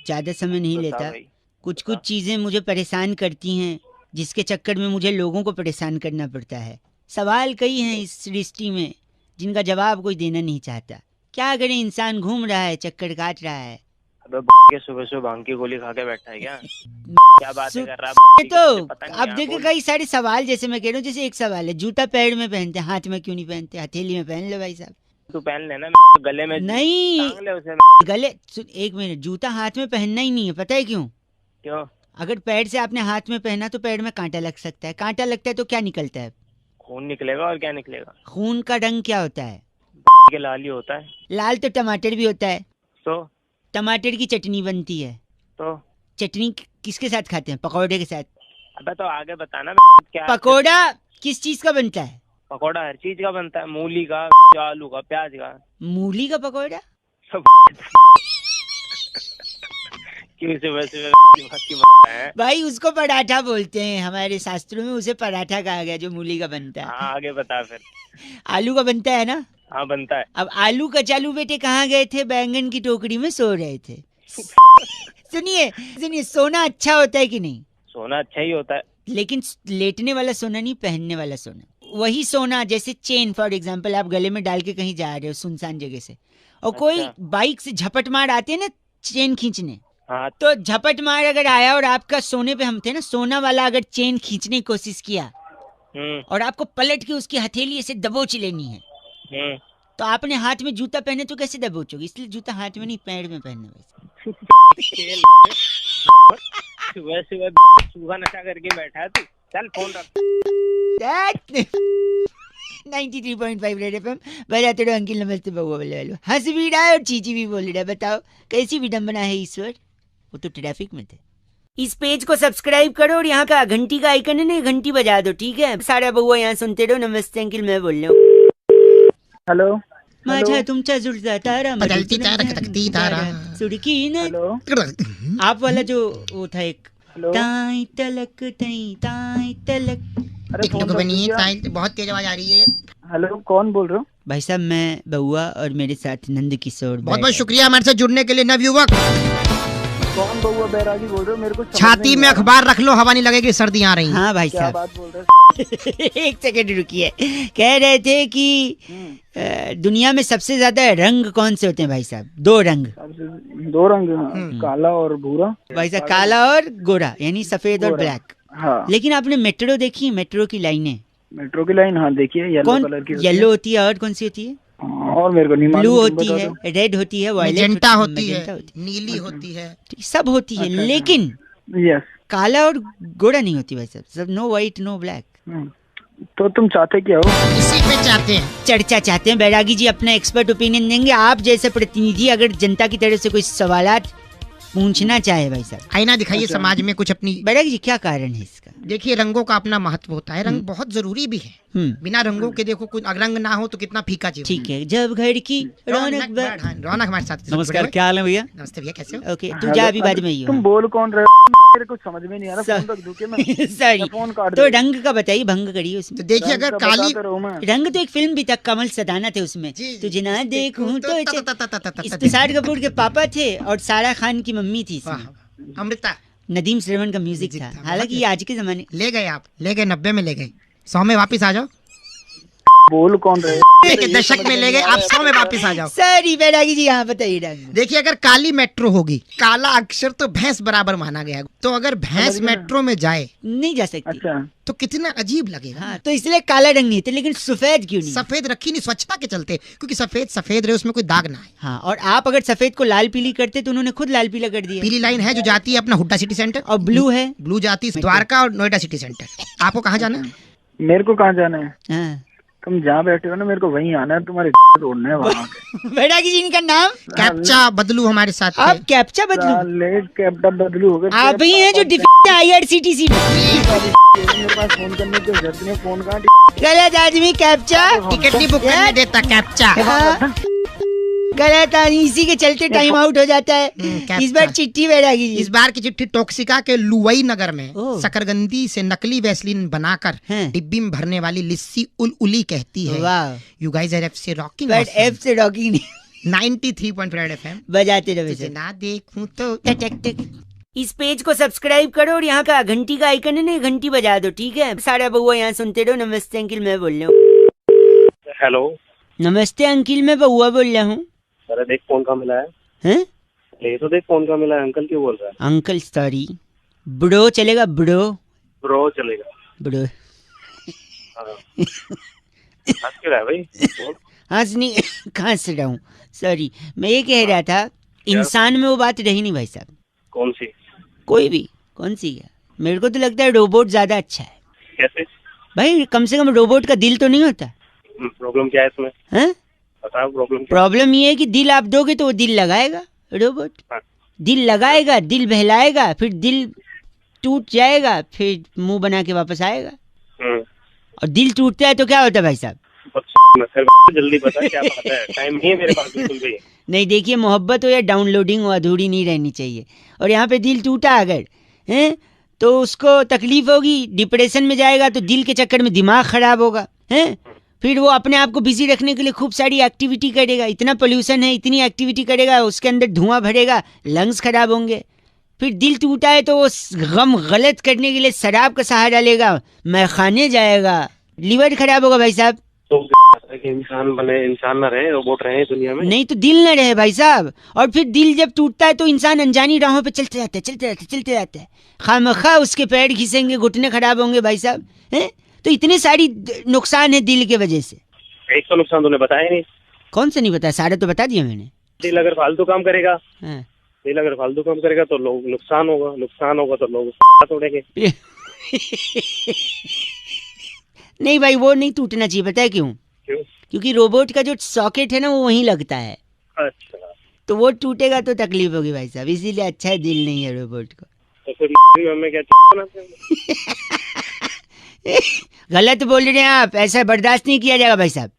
ज़्यादा समय नहीं बता लेता। भाई। कुछ चीज़ें मुझे परेशान करती हैं, जिसके चक्कर में मुझे लोगों को परेशान करना पड़ता है। सवाल कई हैं इस सृष्टि में जिनका जवाब कोई देना नहीं चाहता। क्या करें, इंसान घूम रहा है, चक्कर काट रहा है। अबे के सुबह सुबह भांग की गोली खा के बैठा है क्या? क्या बात कर रहा है? तो पता नहीं अब यार, देखो बोल। कई सारे सवाल, जैसे मैं कह रहा हूँ, जैसे एक सवाल है, जूता पैर में पहनते हैं, हाथ में क्यों नहीं पहनते? हथेली में पहन लो भाई साहब। तू पहन लेना, गले में नहीं, टांग ले उसे। गले 1 मिनट, जूता हाथ में पहनना ही नहीं है, पता है क्यों? क्यों? अगर पैर से आपने हाथ में पहना तो पैर में कांटा लग सकता है। कांटा लगता है तो क्या निकलता है? खून निकलेगा और क्या निकलेगा? खून का रंग क्या होता है? के लाल ही होता है। लाल तो टमाटर भी होता है। तो टमाटर की चटनी बनती है। तो चटनी किसके साथ खाते हैं? पकौड़े के साथ। अबे तो आगे बताना क्या? पकौड़ा किस चीज का बनता है? पकौड़ा हर चीज का बनता है, मूली का, आलू का, प्याज का। मूली का पकौड़ा? क्यों सुबह सुबह है? भाई उसको पराठा बोलते हैं, हमारे शास्त्रों में उसे पराठा कहा गया जो मूली का बनता है। हाँ आगे बता फिर। आलू का बनता है ना? हाँ बनता है। अब आलू कचालू बेटे कहाँ गए थे? बैंगन की टोकरी में सो रहे थे। सुनिए सुनिए, सोना अच्छा होता है कि नहीं? सोना अच्छा ही होता है, लेकिन लेटने वाला सोना नहीं, पहनने वाला सोना। वही सोना, जैसे चेन फॉर एग्जांपल, आप गले में डाल के कहीं जा रहे हो सुनसान जगह से, और कोई बाइक से झपट मार आते हैं ना चेन खींचने। हाँ। तो झपट मार अगर आया और आपका सोने पे, हम थे ना, सोना वाला अगर चेन खींचने की कोशिश किया और आपको पलट के उसकी हथेली ऐसे दबोच लेनी है, तो आपने हाथ में जूता पहने तो कैसे दबोचोगे? इसलिए जूता हाथ में नहीं, पैर में पहनना। वैसे सुबह सुबह सुबह नशा करके बैठा है तू। चल फोन रख। 93.5 रेड एफएम बजाते रहो। अंकिल नमस्ते, बउआ बोले वालो, हंस भी रहा है और चीची भी बोल रहा है। बताओ कैसी विडम्बना है ईश्वर। वो तो ट्रैफिक में थे। इस पेज को सब्सक्राइब करो और यहाँ का घंटी का आइकन है ना, घंटी बजा दो, ठीक है? सारा बउआ यहाँ सुनते रहो। नमस्ते अंकिल, मैं बोल रहा हूँ। हेलो। माझा तुमचा जुळता तारा, बदलती तारा, खटकती तारा, सुड़की न। आप वाला जो वो था एक, ताई तलक ताई तलक। बनिए, बहुत तेज आवाज आ रही है। हेलो, कौन बोल रहे हो? भाई साहब मैं बउआ और मेरे साथ नंद किशोर। बहुत बहुत शुक्रिया हमारे साथ जुड़ने के लिए नवयुवक। कौन बउआ बैरागी बोल रहे हो? मेरे को छाती में अखबार रख लो, हवा नहीं लगेगी, सर्दी आ रही। हाँ भाई क्या साहब, बात बोल रहे हो? एक सेकंड रुकिए। कह रहे थे कि दुनिया में सबसे ज्यादा रंग कौन से होते हैं भाई साहब? 2 रंग। 2 रंग, काला और भूरा। भाई साहब काला और गोरा, यानी सफेद और ब्लैक। हाँ। लेकिन आपने मेट्रो देखी? मेट्रो की लाइनें, मेट्रो की लाइन, हाँ देखिए, येलो कलर की होती येलो होती है, और कौन सी होती है? है। और मेरे को नहीं मालूम, ब्लू तुम होती बता है, दो। रेड होती है, वायलेट मैजेंटा होती है, मैजेंटा नीली होती है, सब होती है। लेकिन यस। काला और गोरा नहीं होती भाई साहब। सब नो व्हाइट नो ब्लैक। तो तुम चाहते क्या हो? इसी पे चाहते हैं चर्चा चाहते हैं। बैरागी जी अपना एक्सपर्ट ओपिनियन देंगे। आप जैसे प्रतिनिधि अगर जनता की तरफ से कोई सवालात पूछना चाहे भाई साहब, आईना दिखाइए समाज में कुछ अपनी। बैरागी जी क्या कारण है इसका? देखिए रंगों का अपना महत्व होता है, रंग बहुत जरूरी भी है। बिना रंगों के देखो, कुछ रंग ना हो तो कितना फीका जीवन। ठीक है, जब घर की रौनक रौनक हमारे साथ। नमस्कार, क्या हाल है भैया? नमस्ते भैया, कैसे हो? ओके, तू जा, अभी बाद में ही हो। तुम बोल कौन रहे हो? मेरे को समझ में नहीं आ रहा। फोन रख दूं क्या मैं? सॉरी, फोन काट तो दे। रंग का बताइए, भंग करिए उसमें। तो देखिए अगर काली रंग तो एक फिल्म भी था, कमल सदाना थे उसमें। तुझे ना देखूं तो इस्तिसार कपूर के पापा थे और सारा खान की मम्मी थी इसमें। अमृता नदीम श्रवण का म्यूजिक था। हालांकि ये आज के जमाने ले गए, आप ले गए, 90 में ले गए, 100 में वापस आ जाओ। बोल कौन रहे? दशक में ले गए, आप 100 में वापस आ जाओ। सॉरी बैरागी जी, यहाँ बताइए रंग। देखिए अगर काली मेट्रो होगी, काला अक्षर तो भैंस बराबर माना गया है, तो अगर भैंस मेट्रो में जाए नहीं जा सकती। अच्छा, तो कितना अजीब लगेगा। हाँ, तो इसलिए काला रंग नहीं थे। लेकिन सफेद क्यों नहीं? सफेद रखी नहीं स्वच्छता के चलते, क्योंकि सफेद सफेद रहे, उसमें कोई दाग ना आए। हाँ, और आप अगर सफेद को लाल पीली करते तो उन्होंने खुद लाल पीला कर दिया। पीली लाइन है जो जाती है अपना हुड्डा सिटी सेंटर, और ब्लू है, ब्लू जाती है द्वारका और नोएडा सिटी सेंटर। आपको कहाँ जाना है? मेरे को कहाँ जाना है? हाँ। तुम जहाँ बैठे हो ना, मेरे को वहीं आना है। तुम्हारे तोड़ना है वहाँ। बैरागी जी इनका नाम? कैप्चा बदलू हमारे साथ। आप कैप्चा बदलू? कैप्टा बदलू हो गए। आप ही हैं जो डिफेक्ट IRCTC में। मेरे पास फोन करने की जरूरत नहीं है। फोन कहाँ? गलत आदमी कैप्चा। टिकट नहीं बुक करने देता कैप्चा। गलत आदमी, इसी के चलते टाइम आउट हो जाता है। इस बार चिट्ठी बैठागी जी। इस बार की चिट्ठी टॉक्सिका के लुवई नगर में शकरगंदी से नकली वैसलीन बनाकर डिब्बी में भरने वाली लिस्सी उली कहती है। वाह, यू गाइस आर एफ से रॉकिंग, बट एफ से रॉकिंग नहीं, 93.5 FM बजाते रहो। तुझे ना देखूं तो टक टक। इस पेज को सब्सक्राइब करो और यहाँ का घंटी का आइकन है ना, घंटी बजा दो, ठीक है? सारा बउआ यहाँ सुनते रहो। नमस्ते अंकिल, मैं बोल रहा हूँ। हेलो, नमस्ते अंकिल, मैं बउआ बोल रहा हूँ। अरे देख फोन कहाँ मिला है। हैं? ये तो देख फोन कहाँ मिला है। अंकल क्यों बोल रहा है? अंकल सॉरी, ब्रो चलेगा? ब्रो ब्रो चलेगा। ब्रो हंस क्यों रहा है भाई? हंस नहीं, हंस रहा हूँ, सॉरी। मैं ये कह रहा था, इंसान में वो बात रही नहीं भाई साहब। कौन सी? कोई भी, कौन सी? क्या मेरे को तो लगता है रोबोट ज्यादा अच्छा है। कैसे भाई, कम से कम रोबोट का दिल तो नहीं होता। प्रॉब्लम क्या है इसमें? हैं? बताओ प्रॉब्लम क्या? प्रॉब्लम ये है कि दिल आप दोगे तो वो दिल लगाएगा रोबोट। हाँ। दिल लगाएगा, दिल बहलाएगा, फिर दिल टूट जाएगा, फिर मुंह बना के वापस आएगा। और दिल टूटता है तो क्या होता है भाई साहब? जल्दी बता क्या बात है, टाइम नहीं है मेरे पास बिल्कुल भी। नहीं, देखिए, मोहब्बत हो या डाउनलोडिंग हो, अधूरी नहीं रहनी चाहिए। और यहाँ पे दिल टूटा अगर हैं तो उसको तकलीफ होगी, डिप्रेशन में जाएगा, तो दिल के चक्कर में दिमाग खराब होगा, हैं? फिर वो अपने आप को बिजी रखने के लिए खूब सारी एक्टिविटी करेगा। इतना पोल्यूशन है, इतनी एक्टिविटी करेगा, उसके अंदर धुआं भरेगा, लंग्स खराब होंगे। फिर दिल टूटा है तो वो गम गलत करने के लिए शराब का सहारा लेगा, मैखाने जाएगा, लीवर खराब होगा भाई साहब। तो इंसान बने, इंसान ना रहे, रोबोट रहे दुनिया में। नहीं तो दिल ना रहे भाई साहब। और फिर दिल जब टूटता है तो इंसान अनजानी राहों पे चलते जाते हैं। खामखा उसके पैर घिसेंगे, घुटने खराब होंगे भाई साहब, हैं? तो इतने सारी नुकसान है दिल के वजह से। एक तो नुकसान तूने बताया नहीं। कौन सा नहीं बताया? सारे तो बता दिया मैंने। दिल अगर फालतू काम करेगा, हाँ। दिल अगर फालतू काम करेगा तो लोग नुकसान होगा तो लोग तोड़ेंगे। नहीं भाई, वो नहीं टूटना चाहिए, पता है क्यों? क्योंकि रोबोट का जो सॉकेट है ना, वो वहीं लगता है। अच्छा, तो वो टूटेगा तो तकलीफ होगी भाई साहब, इसीलिए अच्छा है दिल नहीं है रोबोट को। तो फिर हमें क्या बनाते हैं? गलत बोल रहे हैं आप, ऐसा बर्दाश्त नहीं किया जाएगा भाई साहब।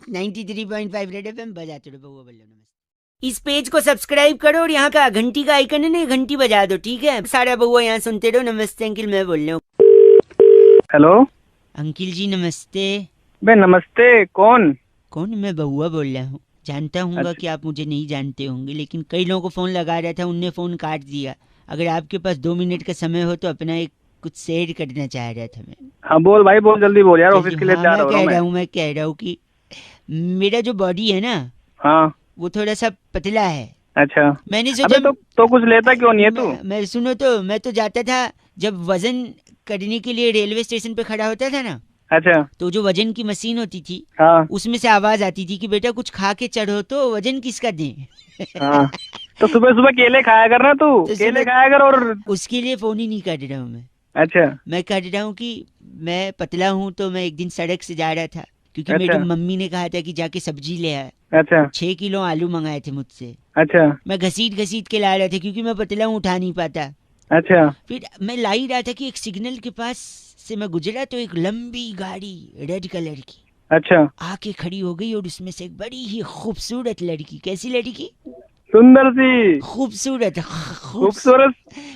93.5 रेड एफएम बजाते रहो बउआ बोल। इस पेज को सब्सक्राइब करो और यहाँ का घंटी का आइकन है ना, घंटी बजा दो, ठीक है? सारा बउआ यहाँ सुनते रहो। नमस्ते अंकिल, मैं बोल रहा हूँ। हेलो अंकिल जी, नमस्ते। बे नमस्ते, कौन? मैं बउआ बोल रहा हूँ। जानता हूँ अच्छा। कि आप मुझे नहीं जानते होंगे, लेकिन कई लोगों को फोन लगा रहा था, उनने फोन काट दिया। अगर आपके पास 2 मिनट का समय हो तो अपना एक कुछ शेयर करना चाह रहा था मैं। हाँ बोल भाई, बोल जल्दी बोल यार, ऑफिस के लिए तैयार हो रहा हूँ मैं कह रहा हूँ कि मेरा जो बॉडी है ना, हाँ, वो थोड़ा सा पतला है। अच्छा, मैंने सोचा तो कुछ लेता क्यों नहीं है तू? मैं सुनो तो, मैं तो जाता था जब वजन करने के लिए रेलवे स्टेशन पे खड़ा होता था ना, अच्छा, तो जो वजन की मशीन होती थी, हाँ, उसमें से आवाज आती थी कि बेटा कुछ खा के चढ़ो तो वजन किसका दें। हाँ, तो सुबह सुबह केले खाया कर ना तू, तो केले खाया कर। और उसके लिए फोन ही नहीं कर रहा हूँ मैं। अच्छा, मैं कह रहा हूँ कि मैं पतला हूँ, तो मैं एक दिन सड़क से जा रहा था, क्योंकि अच्छा। मेरी मम्मी ने कहा था कि जाके सब्जी ले आए। अच्छा, 6 किलो आलू मंगाए थे मुझसे। अच्छा, मैं घसीट के ला रहा था, क्योंकि मैं पतला हूँ, उठा नहीं पाता। अच्छा, फिर मैं ला ही रहा था कि एक सिग्नल के पास से मैं गुजरा तो एक लंबी गाड़ी रेड कलर की अच्छा, आके खड़ी हो गई, और उसमें से एक बड़ी ही खूबसूरत लड़की, कैसी लड़की? सुंदर सी, खूबसूरत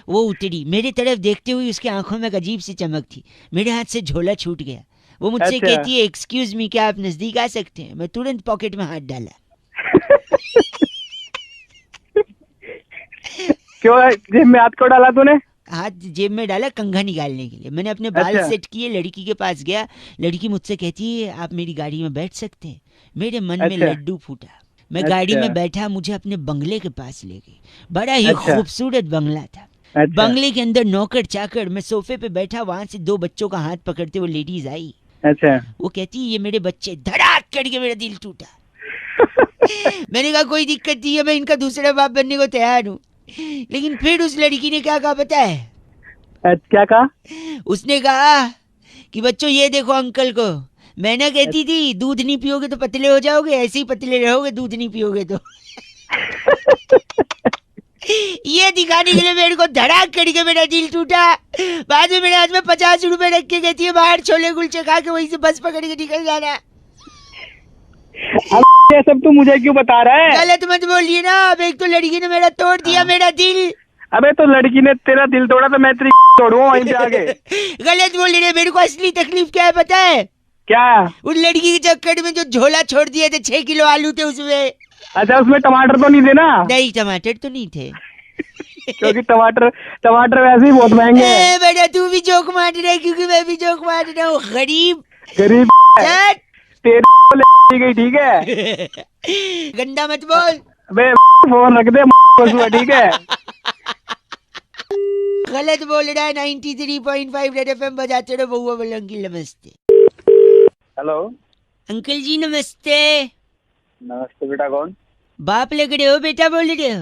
वो उतरी मेरे तरफ देखते हुए, उसकी आंखों में एक अजीब सी चमक थी। मेरे हाथ से झोला छूट गया। वो मुझसे अच्छा। कहती है, एक्सक्यूज मी, क्या आप नजदीक आ सकते हैं? मैं तुरंत पॉकेट में हाथ डाला। क्यों जेब में हाथ क्यों डाला तूने? हाथ जेब में डाला कंघा निकालने के लिए। मैंने अपने बाल अच्छा। सेट किए, लड़की के पास गया। लड़की मुझसे कहती है, आप मेरी गाड़ी में बैठ सकते हैं? मेरे मन में अच्छा। लड्डू फूटा। मैं अच्छा। गाड़ी में बैठा, मुझे अपने बंगले के पास ले गई। बड़ा ही अच्छा। खूबसूरत बंगला था। अच्छा। बंगले के अंदर नौकर चाकर, मैं सोफे पे बैठा, वहां से 2 बच्चों का हाथ पकड़ते वो लेडीज आई। अच्छा, वो कहती ये मेरे बच्चे। धड़ाक करके मेरा दिल टूटा। मैंने कहा कोई दिक्कत नहीं है, मैं इनका दूसरा बाप बनने को तैयार हूँ। लेकिन फिर उस लड़की ने क्या कहा पता है? क्या कहा? उसने कहा कि बच्चों ये देखो अंकल को, मैं ना कहती थी दूध नहीं पियोगे तो पतले हो जाओगे, ऐसे ही पतले रहोगे दूध नहीं पियोगे तो। ये दिखाने के लिए मेरे को धड़ाक करके मेरा दिल टूटा। बाद में मेरे हाथ में 50 रुपए रख के कहती है, बाहर छोले कुलचे खा के वहीं से बस पकड़ के निकल जाना। अब ये सब तू मुझे क्यों बता रहा है? गलत मत बोलिए ना। अब एक तो लड़की ने मेरा तोड़ दिया मेरा दिल। अबे तो लड़की ने तेरा दिल तोड़ा तो मैं तेरी तोड़ूंगा वहीं पे आगे। गलत बोल रहे। मेरे को असली तकलीफ क्या है पता है? क्या? उन लड़की के चक्कर में जो झोला छोड़ दिए थे 6 किलो आलू थे उसमें। अच्छा उसमें टमाटर तो नहीं थे ना? नहीं टमाटर तो नहीं थे। क्योंकि टमाटर वैसे ही बहुत महंगे हैं। बेटा तू भी जोक मार रहा है क्योंकि मैं भी जोक मार रहा हूँ। गरीब तेरी गई ठीक है। गंदा मत बोल। अबे फोन रख दे ठीक है। गलत बोल रहा है। 93.5 रेड एफएम बजाते रहो। बउआ बोलो अंकल नमस्ते। हेलो अंकल जी नमस्ते। नमस्ते बेटा, कौन? बाप लग रहे हो बेटा बोल रहे हो?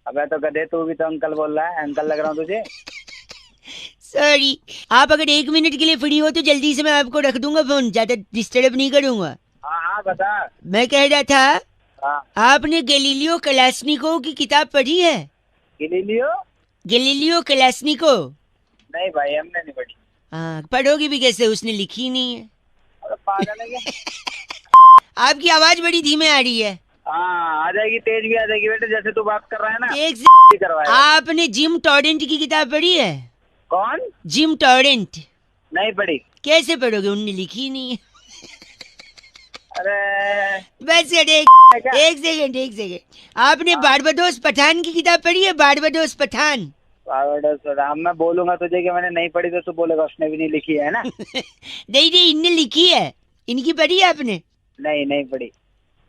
अबे तो गधे, तू भी तो अंकल बोल रहा है। अंकल लग रहा हूँ तुझे? सॉरी। आप अगर 1 मिनट के लिए फ्री हो तो जल्दी से मैं आपको रख दूंगा फोन। ज्यादा डिस्टर्ब नहीं करूंगा। हाँ बता। मैं कह रहा था हाँ। आपने गैलीलियो कलाश्निकोव की किताब पढ़ी है? Galileo Kalashnikov? नहीं भाई हमने नहीं पढ़ी। हाँ पढ़ोगी भी कैसे, उसने लिखी नहीं है। अरे पागल है क्या? आपकी आवाज बड़ी धीमे आ रही है। हाँ आ जाएगी, तेज भी आ जाएगी बेटे, जैसे तू बात कर रहा है ना। एक करवाएगा। आपने जिम टॉरेंट की किताब पढ़ी है? कौन? Gym torrent. नहीं पढ़ी। कैसे पढ़ोगे, उनने लिखी नहीं है। अरे बस एक सेकंड। आपने बारबाडोस पठान की किताब पढ़ी है? बारबाडोस पठान। मैं बोलूंगा तुझे कि मैंने नहीं पढ़ी तो तू बोलेगा उसने भी नहीं लिखी है ना। नहीं इनने लिखी है। इनकी पढ़ी है आपने? नहीं पढ़ी।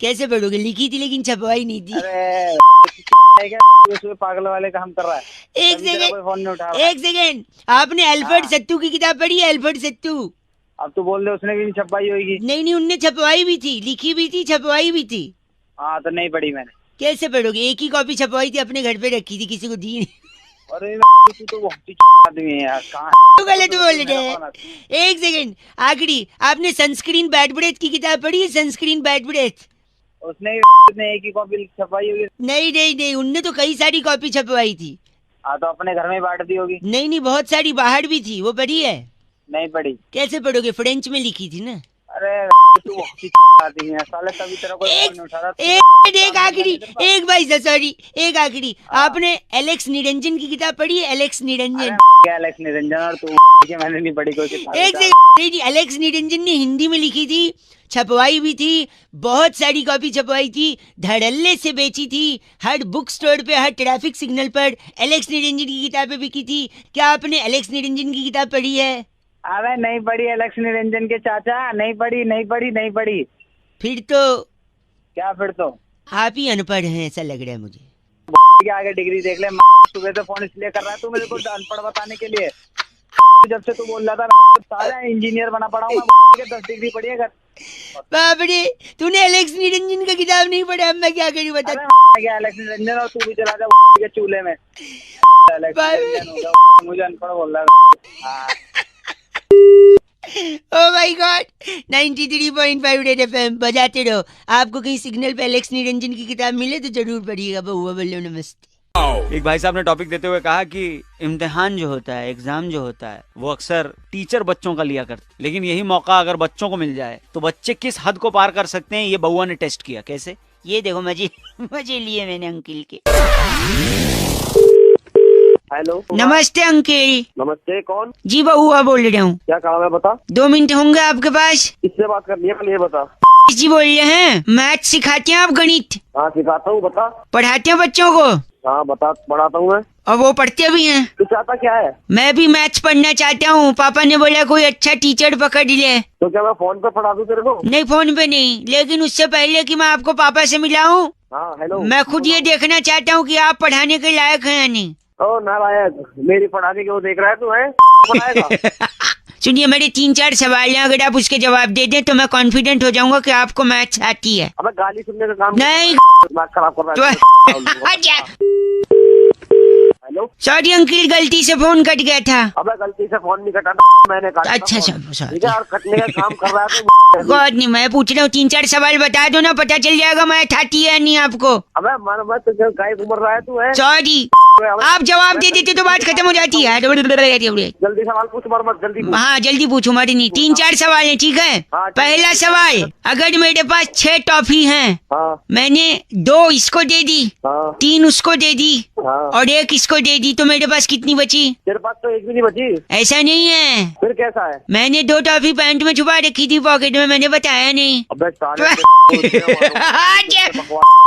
कैसे पढ़ोगे, लिखी थी लेकिन छपवाई नहीं थी। अरे उसमें पागल वाले काम कर रहा है। एक सेकंड आपने अल्फ्रेड सत्तू की किताब पढ़ी है? अल्फ्रेड सत्तू। अब तू बोल दे उसने भी नहीं छपवाई होगी। नहीं उनने छपवाई भी थी, लिखी भी थी, छपवाई भी थी। हाँ तो नहीं पढ़ी मैंने। कैसे पढ़ोगे, एक ही कॉपी छपवाई थी, अपने घर पे रखी थी, किसी को दी नहीं। अरे तू तो बहुत ही आदमी है यार। कहाँ तो गलत बोल रहे हैं। एक सेकंड आखिरी, आपने सनस्क्रीन बैड ब्रेथ की किताब पढ़ी है? Sunscreen bad breath. उसने एक ही कॉपी छपवाई होगी। नहीं उनने तो कई सारी कॉपी छपवाई थी। हाँ तो अपने घर में बांट दी होगी। नहीं बहुत सारी बाहर भी थी, वो पढ़ी है? नहीं पढ़ी। कैसे पढ़ोगे, फ्रेंच में लिखी थी ना। अरे तू बहुत ही आदमी है साले, तभी तेरा कोई फोन नहीं उठा रहा। एक आखिरी, एक भाई सॉरी, एक आखिरी, आपने एलेक्स निरंजन की किताब पढ़ी है? एलेक्स निरंजन। क्या एलेक्स निरंजन और तू? मैंने नहीं पढ़ी कोई किताब। एक सेकंड, एलेक्स निरंजन ने हिंदी में लिखी थी, छपवाई भी थी, बहुत सारी कॉपी छपवाई थी, धड़ल्ले से बेची थी, हर बुक स्टोर पे, हर ट्रैफिक सिग्नल पर एलेक्स निरंजन की किताबें बिकी थी। क्या आपने एलेक्स निरंजन की किताब पढ़ी है? अरे नहीं पढ़ी एलेक्स निरंजन के चाचा, नहीं पढ़ी। फिर तो क्या फिर तो आप ही अनपढ़ हैं ऐसा लग रहा है मुझे। के आगे डिग्री देख ले। सुबह से फोन इसलिए कर रहा है तू मेरे को अनपढ़ बताने के लिए। जब से तू बोल रहा था सारा इंजीनियर बना पड़ा हूँ, 10 डिग्री पढ़ी है। बाप रे, तूने एलेक्स निरंजन का किताब नहीं पढ़ा? अब मैं क्या करूँ बता। क्या एलेक्स निरंजन, और तू भी चला जा के चूल्हे में। मुझे अनपढ़ बोल रहा है। Oh my God. 93.5 red FM बजाते रहो। आपको कहीं सिग्नल पे एलेक्स निरंजन की किताब मिले तो जरूर पढ़िएगा। बउआ बोलो नमस्ते। एक भाई साहब ने टॉपिक देते हुए कहा कि इम्तिहान जो होता है, एग्जाम जो होता है, वो अक्सर टीचर बच्चों का लिया करते, लेकिन यही मौका अगर बच्चों को मिल जाए तो बच्चे किस हद को पार कर सकते हैं, ये बउआ ने टेस्ट किया। कैसे, ये देखो मजे लिए मैंने अंकिल के। हेलो नमस्ते अंकिल। नमस्ते, कौन? जी बउआ बोल रहा हूँ। क्या काम है बता। 2 मिनट होंगे आपके पास? किससे बात करनी है, ये बता। जी बोल रहे हैं, मैथ सिखाते हैं आप? गणित? हाँ सिखाता हूँ, बता। पढ़ाते हैं बच्चों को? हाँ बता, पढ़ाता हूँ मैं। और वो पढ़ते भी हैं? तू चाहता क्या है? मैं भी मैथ्स पढ़ना चाहता हूँ। पापा ने बोला कोई अच्छा टीचर पकड़ ले। तो क्या मैं फोन पे पढ़ा दूँ तेरे को? नहीं फोन पे नहीं, लेकिन उससे पहले कि मैं आपको पापा से मिलाऊं, हाँ हेलो, मैं खुद ये देखना चाहता हूँ कि आप पढ़ाने के लायक हैं या नहीं। ओ नालायक, मेरी पढ़ाने के वो देख रहा है तू है? पढ़ाएगा। सुनिए, मेरे 3-4 सवाल हैं, अगर आप उसके जवाब दे दें तो मैं कॉन्फिडेंट हो जाऊंगा कि आपको मैथ्स आती है। अबे गाली सुनने का काम नहीं, दिमाग खराब कर रहा है। हेलो सॉरी अंकिल, गलती से फोन कट गया था। अबे गलती से फोन नहीं कटा, मैंने काटा। अच्छा ठीक है, और कटने का काम कर रहा है तो गॉड नहीं, मैं पूछ रहा हूँ 3-4 सवाल बता दो ना, पता चल जाएगा मैथ आती है नहीं आपको। अबे मन मत, गाय घूम रहा है तू है? सॉरी आप जवाब दे देते तो बात खत्म हो जाती है। जल्दी सवाल पूछ, मत जल्दी पूछ। हाँ जल्दी पूछो, मत नहीं। 3-4 सवाल है, ठीक है। पहला सवाल, अगर मेरे पास 6 टॉफी हैं, मैंने 2 इसको दे दी, 3 उसको दे दी और 1 इसको दे दी, तो मेरे पास कितनी बची? तेरे पास तो एक भी नहीं बची। ऐसा नहीं है। फिर कैसा है? मैंने 2 टॉफी पैंट में छुपा रखी थी, पॉकेट में, मैंने बताया नहीं। अबे साले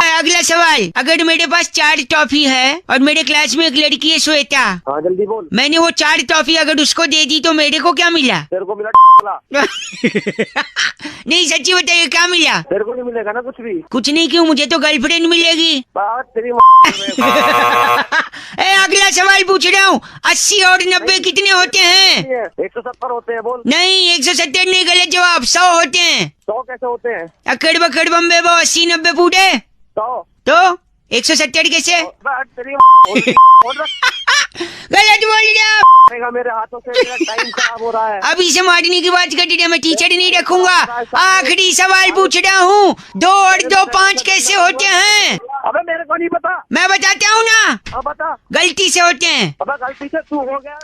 अगला सवाल, अगर मेरे पास 4 टॉफी है और मेरे क्लास में एक लड़की है श्वेता, हाँ जल्दी बोल। मैंने वो 4 टॉफी अगर उसको दे दी तो मेरे को क्या मिला? तेरे को मिला नहीं सच्ची बताइए, क्या मिला? तेरे को नहीं मिलेगा ना कुछ भी। कुछ नहीं, क्यों? मुझे तो गर्लफ्रेंड मिलेगी। बात तेरी अगला सवाल पूछ रहा हूँ, 80 और 90 कितने होते हैं? 170 होते हैं। बोल। नहीं 170 नहीं, गलत जवाब। 100 होते हैं। 100 कैसे होते हैं? अकड़ बकड़ बम्बे वो 80-90 पूरे 100 तो 170 कैसे? गलत बोल रहा। मेरे हाथों से मेरा टाइम खराब हो रहा है। अभी से मारने की बात कर रही है, मैं टीचर नहीं रखूंगा। आखिरी सवाल पूछ रहा हूँ, 2 और 2 5 कैसे होते हैं? अबे मेरे को नहीं पता। मैं बताता हूँ ना। अब बता। गलती से होते हैं। अबे गलती से तू हो गया।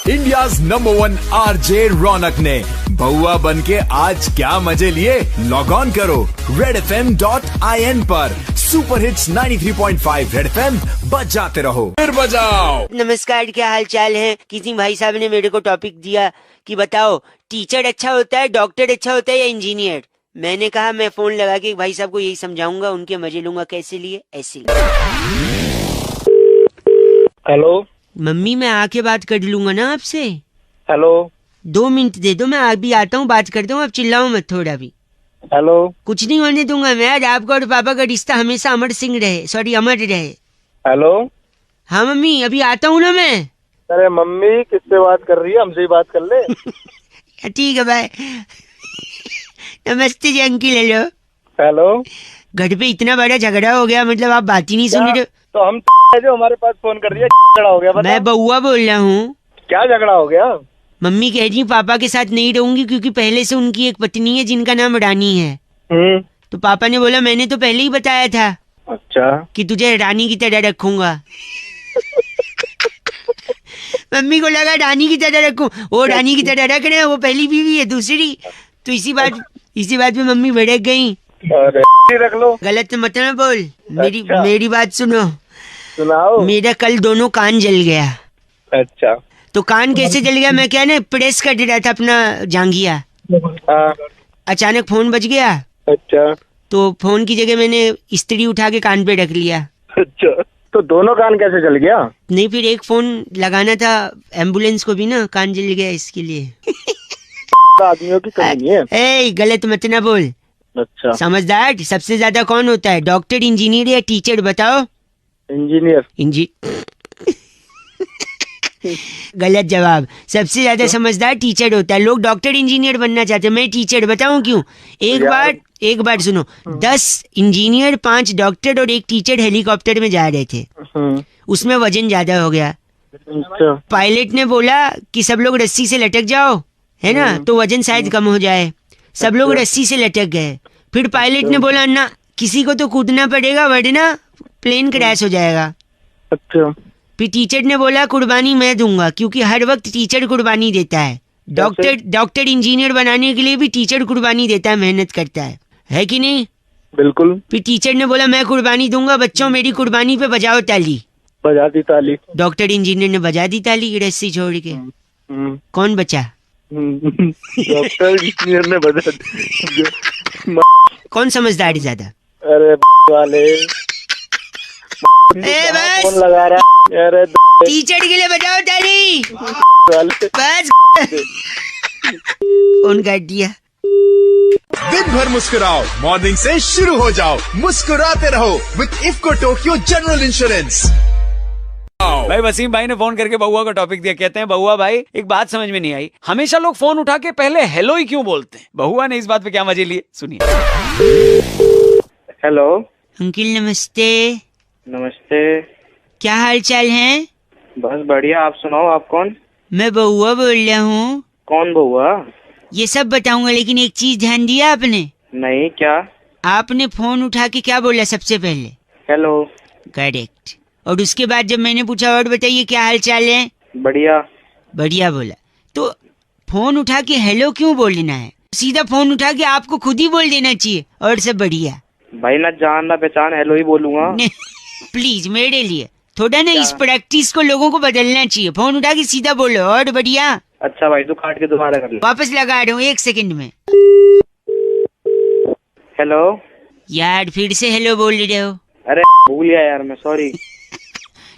इंडियाज नंबर 1 आरजे रौनक ने भौआ बन के आज क्या मजे लिए? लॉग ऑन करो redfm.in पर। सुपर हिट्स 93.5 रेड एफएम, बजाते रहो फिर बजाओ। नमस्कार, क्या हाल चाल है? किसी भाई साहब ने मेरे को टॉपिक दिया कि बताओ टीचर अच्छा होता है, डॉक्टर अच्छा होता है या इंजीनियर? मैंने कहा मैं फोन लगा के भाई साहब को यही समझाऊंगा, उनके मजे लूंगा। कैसे लिए? ऐसे लिए। हेलो मम्मी, मैं आके बात कर लूंगा ना आपसे। हेलो 2 मिनट दे दो, मैं अभी आता हूँ, बात करता हूँ। आप चिल्लाओ मत थोड़ा भी। हेलो कुछ नहीं होने दूंगा मैं। आज आपका और पापा का रिश्ता हमेशा अमर सिंह रहे, सॉरी अमर रहे। हेलो हाँ मम्मी, अभी आता हूँ ना मैं। अरे मम्मी किससे बात कर रही है? हमसे ही बात कर ले। ठीक है भाई। नमस्ते जी अंकिल। हेलो। हेलो घर पे इतना बड़ा झगड़ा हो गया, मतलब आप बात ही नहीं सुन रहे। तो हम जो हमारे पास फोन कर रही है, झगड़ा हो गया? बता। मैं बउआ बोल रहा हूँ। क्या झगड़ा हो गया? मम्मी कह रही पापा के साथ नहीं रहूंगी क्योंकि पहले से उनकी एक पत्नी है जिनका नाम रानी है। तो पापा ने बोला मैंने तो पहले ही बताया था। अच्छा। कि तुझे रानी की तरह रखूंगा। मम्मी को लगा रानी की तरह रखूं, वो रानी की तरह रख रहे हैं, वो पहली बीवी है दूसरी। तो इसी बात पे मम्मी भड़क गई। अरे रख लो। गलत मत ना बोल। अच्छा। मेरी बात सुनो। सुनाओ। मेरा कल दोनों कान जल गया। अच्छा। तो कान कैसे जल गया? मैं क्या ना प्रेस कर रहा था अपना जांघिया। अचानक फोन बज गया। अच्छा। तो फोन की जगह मैंने इस्त्री उठा के कान पे रख लिया। अच्छा, तो दोनों कान कैसे जल गया? नहीं, फिर एक फोन लगाना था एम्बुलेंस को भी ना, कान जल गया इसके लिए। आदमियों की कमी है। ए, गलत मत ना बोल। अच्छा। समझदार सबसे ज्यादा कौन होता है, डॉक्टर, इंजीनियर या टीचर? बताओ। इंजीनियर। गलत जवाब। सबसे ज्यादा समझदार टीचर होता है। लोग डॉक्टर इंजीनियर बनना चाहते हैं, मैं टीचर। बताऊं क्यों? एक बार सुनो। 10 इंजीनियर, 5 डॉक्टर और 1 टीचर हेलीकॉप्टर में जा रहे थे। उसमें वजन ज्यादा हो गया। अच्छा। पायलट ने बोला कि सब लोग रस्सी से लटक जाओ, है ना, तो वजन शायद कम हो जाए। सब लोग रस्सी से लटक गए। फिर पायलट ने बोला ना, किसी को तो कूदना पड़ेगा वरना प्लेन क्रैश हो जाएगा। अच्छा। फिर टीचर ने बोला कुर्बानी मैं दूंगा, क्योंकि हर वक्त टीचर कुर्बानी देता है। डॉक्टर इंजीनियर बनाने के लिए भी टीचर कुर्बानी देता है, मेहनत करता है कि नहीं? बिल्कुल। फिर टीचर ने बोला मैं कुर्बानी दूंगा, बच्चों मेरी कुर्बानी पे बजाओ ताली। बजा दी ताली। डॉक्टर इंजीनियर ने बजा दी ताली रस्सी छोड़ के। कौन बचा? डॉक्टर इंजीनियर ने बजा दी। कौन समझदार है ज्यादा? अरे वाले बस कौन लगा रहा? अरे टीचर के लिए बजाओ ताली। बस फोन काट दिया। दिन भर मुस्कुराओ, मॉर्निंग से शुरू हो जाओ मुस्कुराते रहो with IFFCO Tokyo general insurance. भाई वसीम भाई ने फोन करके बउआ का टॉपिक दिया। कहते हैं बउआ भाई एक बात समझ में नहीं आई, हमेशा लोग फोन उठा के पहले हेलो ही क्यों बोलते हैं? बउआ ने इस बात पे क्या मजे लिए, सुनिए। हेलो अंकिल नमस्ते। नमस्ते। क्या हाल चाल है? बस बढ़िया, आप सुनाओ, आप कौन? मैं बउआ बोल रहा हूँ। कौन बउआ? ये सब बताऊंगा, लेकिन एक चीज ध्यान दिया आपने? नहीं, क्या? आपने फोन उठा के क्या बोला सबसे पहले? हेलो। करेक्ट। और उसके बाद जब मैंने पूछा और बताइए क्या हाल चाल है, बढ़िया। बढ़िया बोला, तो फोन उठा के हेलो क्यों बोलना है? सीधा फोन उठा के आपको खुद ही बोल देना चाहिए और सब बढ़िया। भाई ना जान ना पहचान हेलो ही बोलूंगा। प्लीज मेरे लिए थोड़ा ना इस प्रैक्टिस को लोगों को बदलना चाहिए। फोन उठा के सीधा बोलो और बढ़िया। अच्छा भाई, तू काट के दोबारा कर ले। वापस लगा रहा हूँ 1 सेकंड में। हेलो। यार फिर से हेलो बोल रहे हो। अरे भूल गया यार मैं, सॉरी।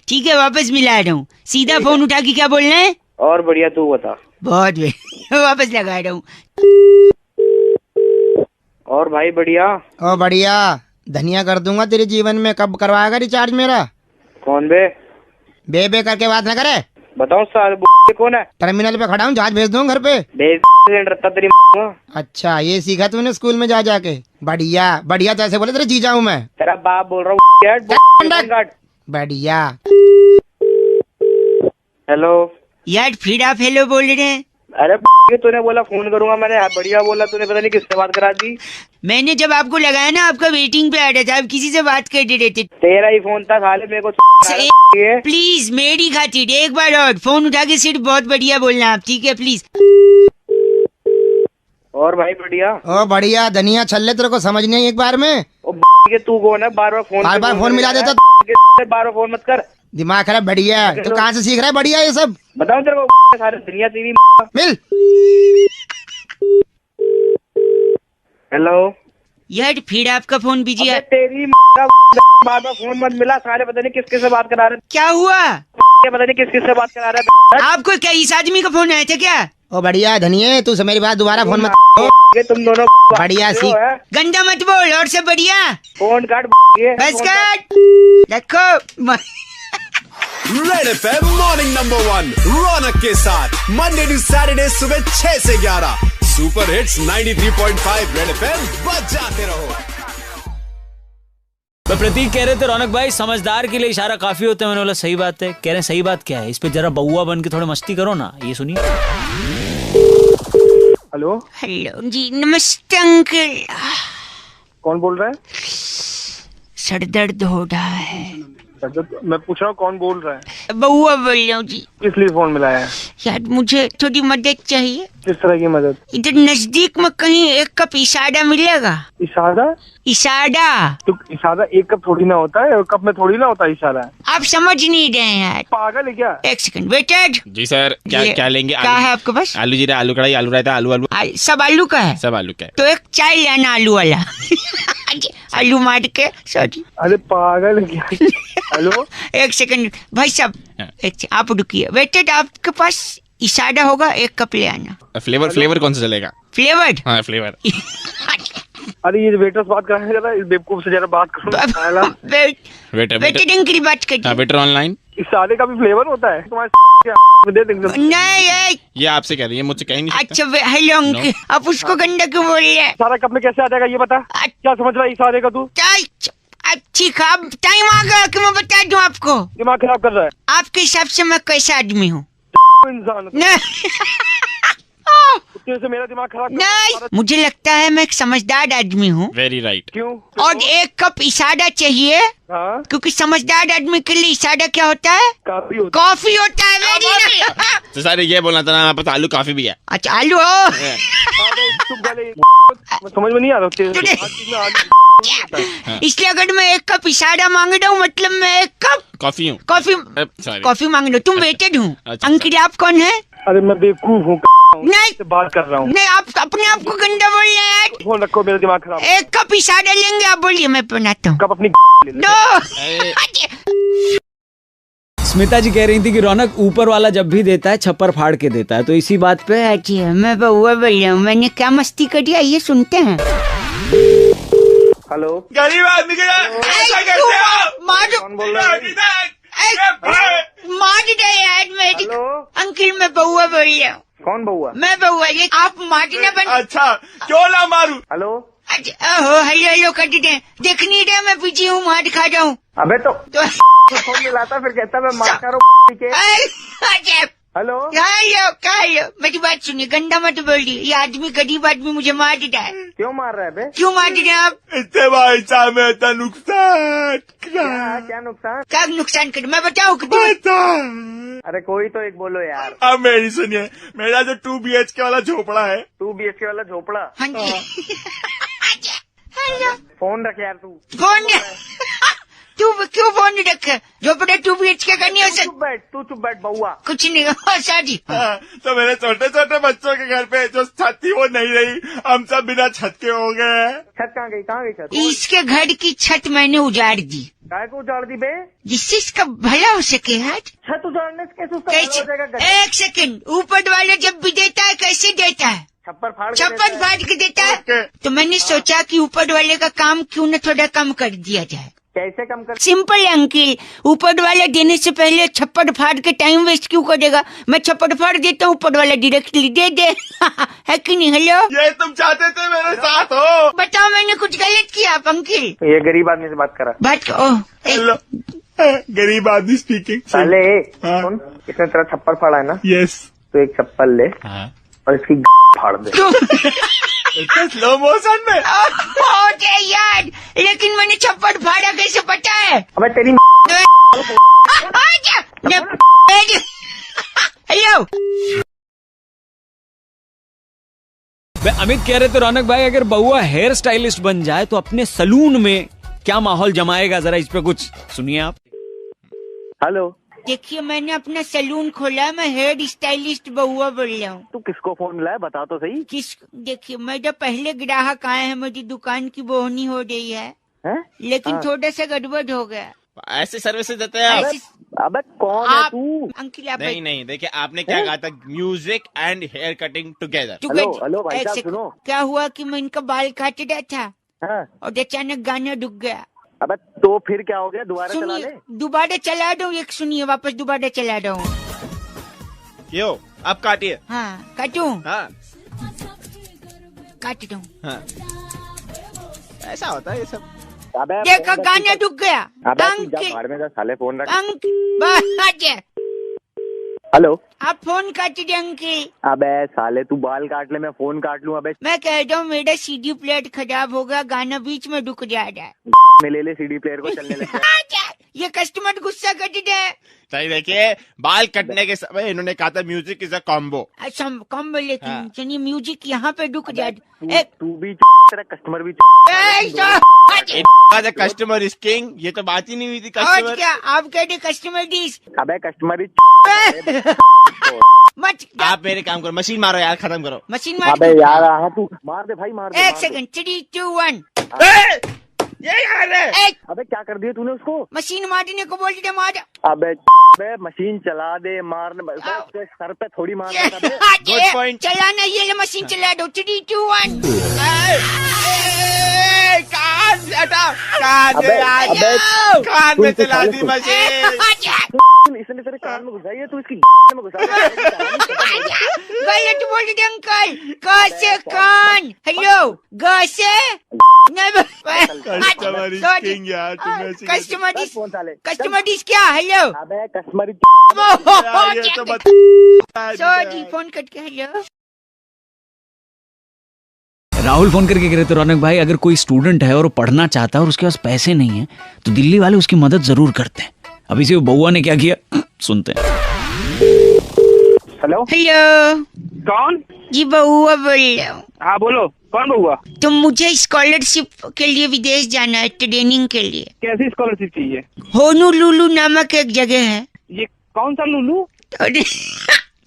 ठीक है वापस मिला रहा हूँ। सीधा फोन उठा के क्या बोलना है? और बढ़िया, तू बता। बहुत बढ़िया। वापस लगा रहा हूँ। और भाई बढ़िया। ओ बढ़िया, धनिया कर दूंगा तेरे जीवन में। कब करवाएगा रिचार्ज मेरा? कौन बे? बे करके बात ना करे। बताओ साल कौन है? टर्मिनल पे खड़ा हूँ, जहाज भेज दूँ घर पे। तेरी। अच्छा ये सीखा तूने स्कूल में जा जाके? बढ़िया बढ़िया, तो ऐसे बोले तेरे जीजा हूँ मैं। तेरा बाप बोल रहा हूँ। बढ़िया। हेलो। यार फिर आप हेलो बोल रहे हैं? अरे तूने बोला फोन करूंगा, मैंने बढ़िया बोला, तूने पता नहीं किससे बात करा दी। मैंने जब आपको लगाया ना, आपका वेटिंग पे आ रहा था, आप किसी से बात करते रहते। तेरा ही फोन था साले, मेरे को प्लीज मेरी खातिर एक बार और फोन उठा के सिर्फ बहुत बढ़िया बोलना आप, ठीक है प्लीज। और भाई बढ़िया। ओ बढ़िया, धनिया छल्ले तेरे को समझ नहीं एक बार में। तू कौन है? बार बार फोन मिला देता। बार फोन मत कर, दिमाग खराब। बढ़िया, तो कहाँ से सीख रहा है बढ़िया ये सब? बताओ तेरे को सारे दुनिया तेरी मिल। हेलो। यार फिर आपका फोन बिजी है। तेरी बार बार फोन मत मिला, सारे पता नहीं किसके से बात करा रहे। क्या हुआ? पता नहीं किसके से बात करा रहे। आपको क्या इस आदमी का फोन आया था क्या? ओ बढ़िया धनिया, तू से मेरी बात दोबारा फोन मत। तुम दोनों बढ़िया सीख। गंदा मत बोल और सब बढ़िया। फोन काट। बस काट। देखो रेड एफएम मॉर्निंग नंबर 1 रौनक के साथ मंडे टू सैटरडे सुबह 6 से 11 सुपर हिट्स 93.5 रेड एफएम बजाते रहो। तो प्रतीक कह रहे थे रौनक भाई समझदार के लिए इशारा काफी होता है। मैंने बोला सही बात है। कह रहे हैं सही बात क्या है? इस पे जरा बउआ बन के थोड़े मस्ती करो ना। ये सुनिए। हेलो। हेलो जी, नमस्ते अंकल। कौन बोल रहा है? सर दर्द हो रहा है। मैं पूछ रहा हूँ कौन बोल रहा है? बउआ बोल रहा हूँ जी। किस लिए फोन मिलाया है? यार मुझे थोड़ी मदद चाहिए। किस तरह की मदद? इधर नजदीक में कहीं 1 कप इसाड़ा मिलेगा? इशारा? इसाड़ा। तो इशारा 1 कप थोड़ी ना होता है, 1 कप में थोड़ी ना होता है इशारा। आप समझ नहीं रहे हैं यार। पागल है क्या? 1 सेकंड वेटेड। जी सर, क्या लेंगे? क्या है आपके पास? आलू जीरा, आलू कढ़ाई, आलू रायता, आलू सब आलू का है? सब आलू का है। तो एक चाय लेना आलू वाला। आलू मार के। सॉरी। अरे पागल है क्या? हेलो। 1 सेकंड भाई साहब, आप रुकिए। वेटेड, आपके पास इसाड़ा होगा? 1 कप ले आना। फ्लेवर कौन सा चलेगा? फ्लेवर्ड? हाँ फ्लेवर। अरे ये वेटर से बात कराने जरा, इस बेवकूफ से जरा बात करो। वेटेड अंकल बात करते। Waiter online. इशारे का भी फ्लेवर होता है तुम्हारे? दे देंगे। नहीं ये आपसे कह रही है, मुझसे कह ही नहीं। अच्छा हेलो अंकल, आप उसको गंदा क्यों बोल रहे हैं? सारा कप में कैसे आ जाएगा ये बता। क्या समझ रहा है इशारे का तू? ठीक है, अब टाइम आ गया कि मैं बता दूं आपको। दिमाग खराब कर रहा है। आपके हिसाब से मैं कैसा आदमी हूँ? इंसान से मेरा दिमाग खराब नहीं, मुझे लगता है मैं एक समझदार आदमी हूँ। Very right. क्यों? और 1 कप इशारा चाहिए। हाँ? क्योंकि समझदार आदमी के लिए इशारा क्या होता है? कॉफी होता है। वेरी तो सारे ये बोलना था ना, हमारे पास आलू काफी भी है। अच्छा आलू हो। समझ में नहीं आ रहा। इसलिए अगर मैं 1 कप इशारा मांग रहा हूँ मतलब मैं 1 कप कॉफी हूँ। कॉफी मांग रहा हूँ। तुम वेटेड हूँ। अंकल आप कौन है? अरे मैं बेवकूफ हूँ, नहीं बात कर रहा हूँ। नहीं, आप अपने आप को गंदा बोल रहे हैं। फोन रखो, मेरा दिमाग खराब। 1 कप इशारा लेंगे, आप बोलिए मैं बनाता हूँ। कप अपनी स्मिता जी कह रही थी कि रौनक ऊपर वाला जब भी देता है छप्पर फाड़ के देता है, तो इसी बात पे। अच्छा मैं बउआ बोल रहा हूँ, मैंने क्या मस्ती करी है ये सुनते हैं। हेलो। गरीब आदमी के कौन बोल रहा है? मार दे यार मेरी। अंकल मैं बउआ बोल रहा हूँ। कौन बउआ? मैं बउआ, ये आप मारना बन। अच्छा क्यों ना मारू? हेलो। हेलो हेलो कर दे। देख नहीं रहे मैं पीछे हूँ, मार खा रहा हूँ। अबे तो फोन मिलाता फिर कहता मैं मार खा रहा हूँ। हेलो हेलो मेरी बात सुनिए, गंदा मत बोलिए। ये आदमी गरीब आदमी मुझे मार रहा है। क्यों मार रहा है बे? क्यों मार रहे हैं आप? इससे भाई साहब में इतना नुकसान क्या नुकसान? क्या नुकसान कर, मैं बताऊँ? अरे कोई तो एक बोलो यार। अब मेरी सुनिए, मेरा जो 2 BHK वाला झोपड़ा है, 2 BHK वाला झोपड़ा। हाँ जी। हेलो, फोन रख यार तू। फोन तू क्यों फोन रखा? झोपड़ा 2 BHK का नहीं हो सकता। तू चुप बैठ बउआ। कुछ नहीं हो शादी। तो मेरे छोटे छोटे बच्चों के घर पे जो छत थी वो नहीं रही, हम सब बिना छत के हो गए। छत कहाँ गई छत? इसके घर की छत मैंने उजाड़ दी। काय को उजाड़ दी बे? जिससे इसका भला हो सके। आज छत उजाड़ने से कैसे उसका भला हो जाएगा? एक सेकंड, ऊपर वाले जब भी देता है कैसे देता है? छप्पर फाड़ के देता है। तो मैंने सोचा कि ऊपर वाले का काम क्यों न थोड़ा कम कर दिया जाए। कैसे कम कर? सिंपल अंकिल, ऊपर वाला देने से पहले छप्पर फाड़ के टाइम वेस्ट क्यों करेगा? मैं छप्पर फाड़ देता हूँ, ऊपर वाला डायरेक्टली दे दे। है कि नहीं? हेलो, ये तुम चाहते थे मेरे साथ हो? बताओ मैंने कुछ गलत किया आप अंकिल? ये गरीब आदमी से बात करा। बात करो। हेलो, गरीब आदमी स्पीकिंग। साले सुन, इसने तेरा छप्पर फाड़ा है ना? यस। तो एक चप्पल ले और इसकी फाड़ दे। स्लो मोशन में। यार, लेकिन मैंने छप्पर फाड़ा कैसे पता है? अबे तेरी हेलो, अमित कह रहे थे रौनक भाई, अगर बउआ हेयर स्टाइलिस्ट बन जाए तो अपने सलून में क्या माहौल जमाएगा, जरा इस पे कुछ सुनिए आप। हेलो, देखिए मैंने अपना सलून खोला है, मैं हेयर स्टाइलिस्ट बउआ बोल रहा हूँ। तू किसको फोन मिला है बता तो सही। किस? देखिए मेरे पहले ग्राहक आए हैं, मेरी दुकान की बोहनी हो रही है, लेकिन थोड़ा सा गड़बड़ हो गया। ऐसे सर्विसेज देते हैं आप? अबे कौन है तू? अंकिल आप नहीं, देखिए आपने क्या कहा था, music and hair cutting together. Hello भाई साहब सुनो। क्या हुआ कि मैं इनका बाल काट रहा था और अचानक गाना रुक गया। अबे तो फिर क्या हो गया? दोबारा चला ले। दोबारा चला दो, एक सुनिए, वापस दोबारा चला दो। यो, आप काटिए। हाँ काटूं? हाँ काट दूं। हाँ, ऐसा होता है ये सब। अबे देखो गाना रुक गया। भाड़ में साले फोन रख। हेलो, आप फोन काट दे अंकिल। अबे साले तू बाल काट ले, मैं फोन काट लूं। अबे मैं कह रहा हूँ मेरा CD प्लेयर खराब होगा, गाना बीच में रुक जा रहा है। में ले ले CD प्लेयर को, चलने लग। ये कस्टमर गुस्सा कर दे। सही देखिए, बाल कटने के समय इन्होंने कहा था म्यूजिक इज अ कॉम्बो। अच्छा कॉम्बो, लेकिन चलिए म्यूजिक यहाँ पे रुक जा। तू भी तेरा कस्टमर भी। कस्टमर इज किंग, ये तो बात ही नहीं हुई थी। और कस्टमर क्या आप कहते कस्टमर डिस? अबे कस्टमर मत। आप मेरे काम करो, मशीन मारो यार, खत्म करो मशीन मार। अबे यार हाँ तू मार दे भाई, मार दे। एक सेकंड, 3, 2, 1। ये यार है। अबे क्या कर दिया तूने उसको? मशीन मारने को बोल रहे, मार। अबे मशीन चला दे, मारने सर पे थोड़ी मारना था। Good point. चलाना ये मशीन चला दो। 3, 2, 1। कान में चला दी मशीन। इसने तेरे कान में घुसाई है, तू इसकी में घुसा। गलत बोल रहे अंकल। ग से कान। हेलो, ग से कस्टमर डिस क्या? हेलो, अबे कस्टमर सॉरी फोन कट के। हेलो, राहुल फोन करके कह रहे थे रौनक भाई, अगर कोई स्टूडेंट है और वो पढ़ना चाहता है और उसके पास पैसे नहीं है तो दिल्ली वाले उसकी मदद जरूर करते हैं। अभी से बउआ ने क्या किया सुनते हैं। हेलो हेलो, कौन? जी बउआ बोल रहा हूँ। हाँ बोलो, कौन बउआ? तो मुझे स्कॉलरशिप के लिए विदेश जाना है, ट्रेनिंग के लिए। कैसी स्कॉलरशिप चाहिए? होनोलुलु नामक एक जगह है। ये कौन सा लुलू?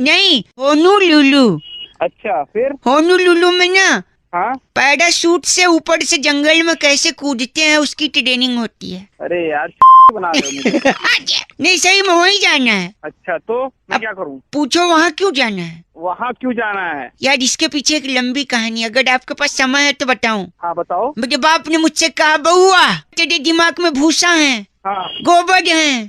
नहीं, होनोलुलु। अच्छा फिर? होनोलुलु में ना हाँ पैराशूट से ऊपर से जंगल में कैसे कूदते हैं उसकी ट्रेनिंग होती है। अरे यार बना रहे हो मुझे। नहीं सही में वहीं जाना है। अच्छा तो मैं क्या करूँ? पूछो वहाँ क्यों जाना है? वहाँ क्यों जाना है? यार इसके पीछे एक लंबी कहानी, अगर आपके पास समय है तो बताऊं। हाँ बताओ। मेरे बाप ने मुझसे कहा, बउआ तेरे दिमाग में भूसा है, हाँ गोबर है,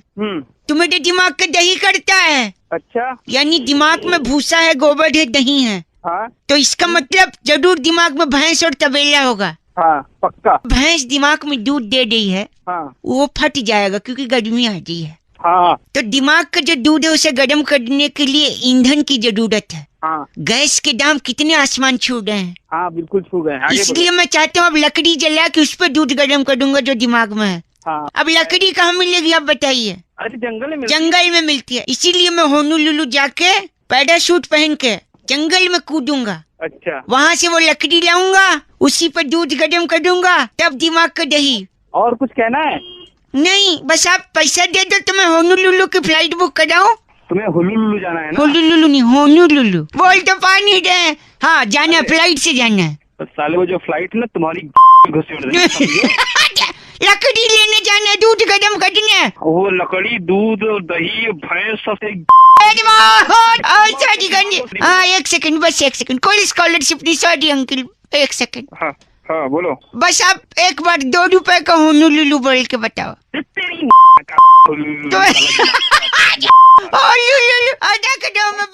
तो मेरे दिमाग का दही करता है। अच्छा, यानी दिमाग में भूसा है, गोबर है, दही है। हाँ तो इसका मतलब जरूर दिमाग में भैंस और तबेला होगा। हाँ पक्का। भैंस दिमाग में दूध दे रही है, हाँ वो फट जाएगा क्योंकि गर्मी आ रही है। हाँ तो दिमाग का जो दूध है उसे गर्म करने के लिए ईंधन की जरूरत है। हाँ गैस के दाम कितने आसमान छू गए हैं। हाँ बिल्कुल छू गए। आगे इसलिए मैं चाहता हूँ अब लकड़ी जला के उस पर दूध गर्म करूंगा जो दिमाग में है। हाँ अब लकड़ी कहाँ मिलेगी आप बताइए। अरे जंगल में जंगल में मिलती है, इसीलिए मैं होनोलुलु जाके पैराशूट पहन के जंगल में कूदूंगा। अच्छा वहाँ से वो लकड़ी लाऊंगा, उसी पर दूध गर्म करूंगा, तब दिमाग का दही। और कुछ कहना है? नहीं, बस आप पैसा दे दो तो मैं होनोलुलु की फ्लाइट बुक कराऊं। तुम्हें हुलुलुलु जाना है ना? होनोलुलु नहीं, होनोलुलु। बोल तो पा नहीं रहे। हाँ जाना है, फ्लाइट से जाना है। तो साले वो जो फ्लाइट ना तुम्हारी घुसेड़ देंगे, समझे? लकड़ी लेने जाना है, दूध गर्म करना है। वो लकड़ी, दूध, दही, भैंस सबसे सॉरी गंजी। हाँ एक सेकंड, बस एक सेकंड, कोई स्कॉलरशिप नहीं। सॉरी अंकल, एक सेकंड। हाँ हाँ बोलो। बस आप एक बार 2 रुपए का होनोलुलु बोल के बताओ। तेरी तो होनोलुलु आधा कदम में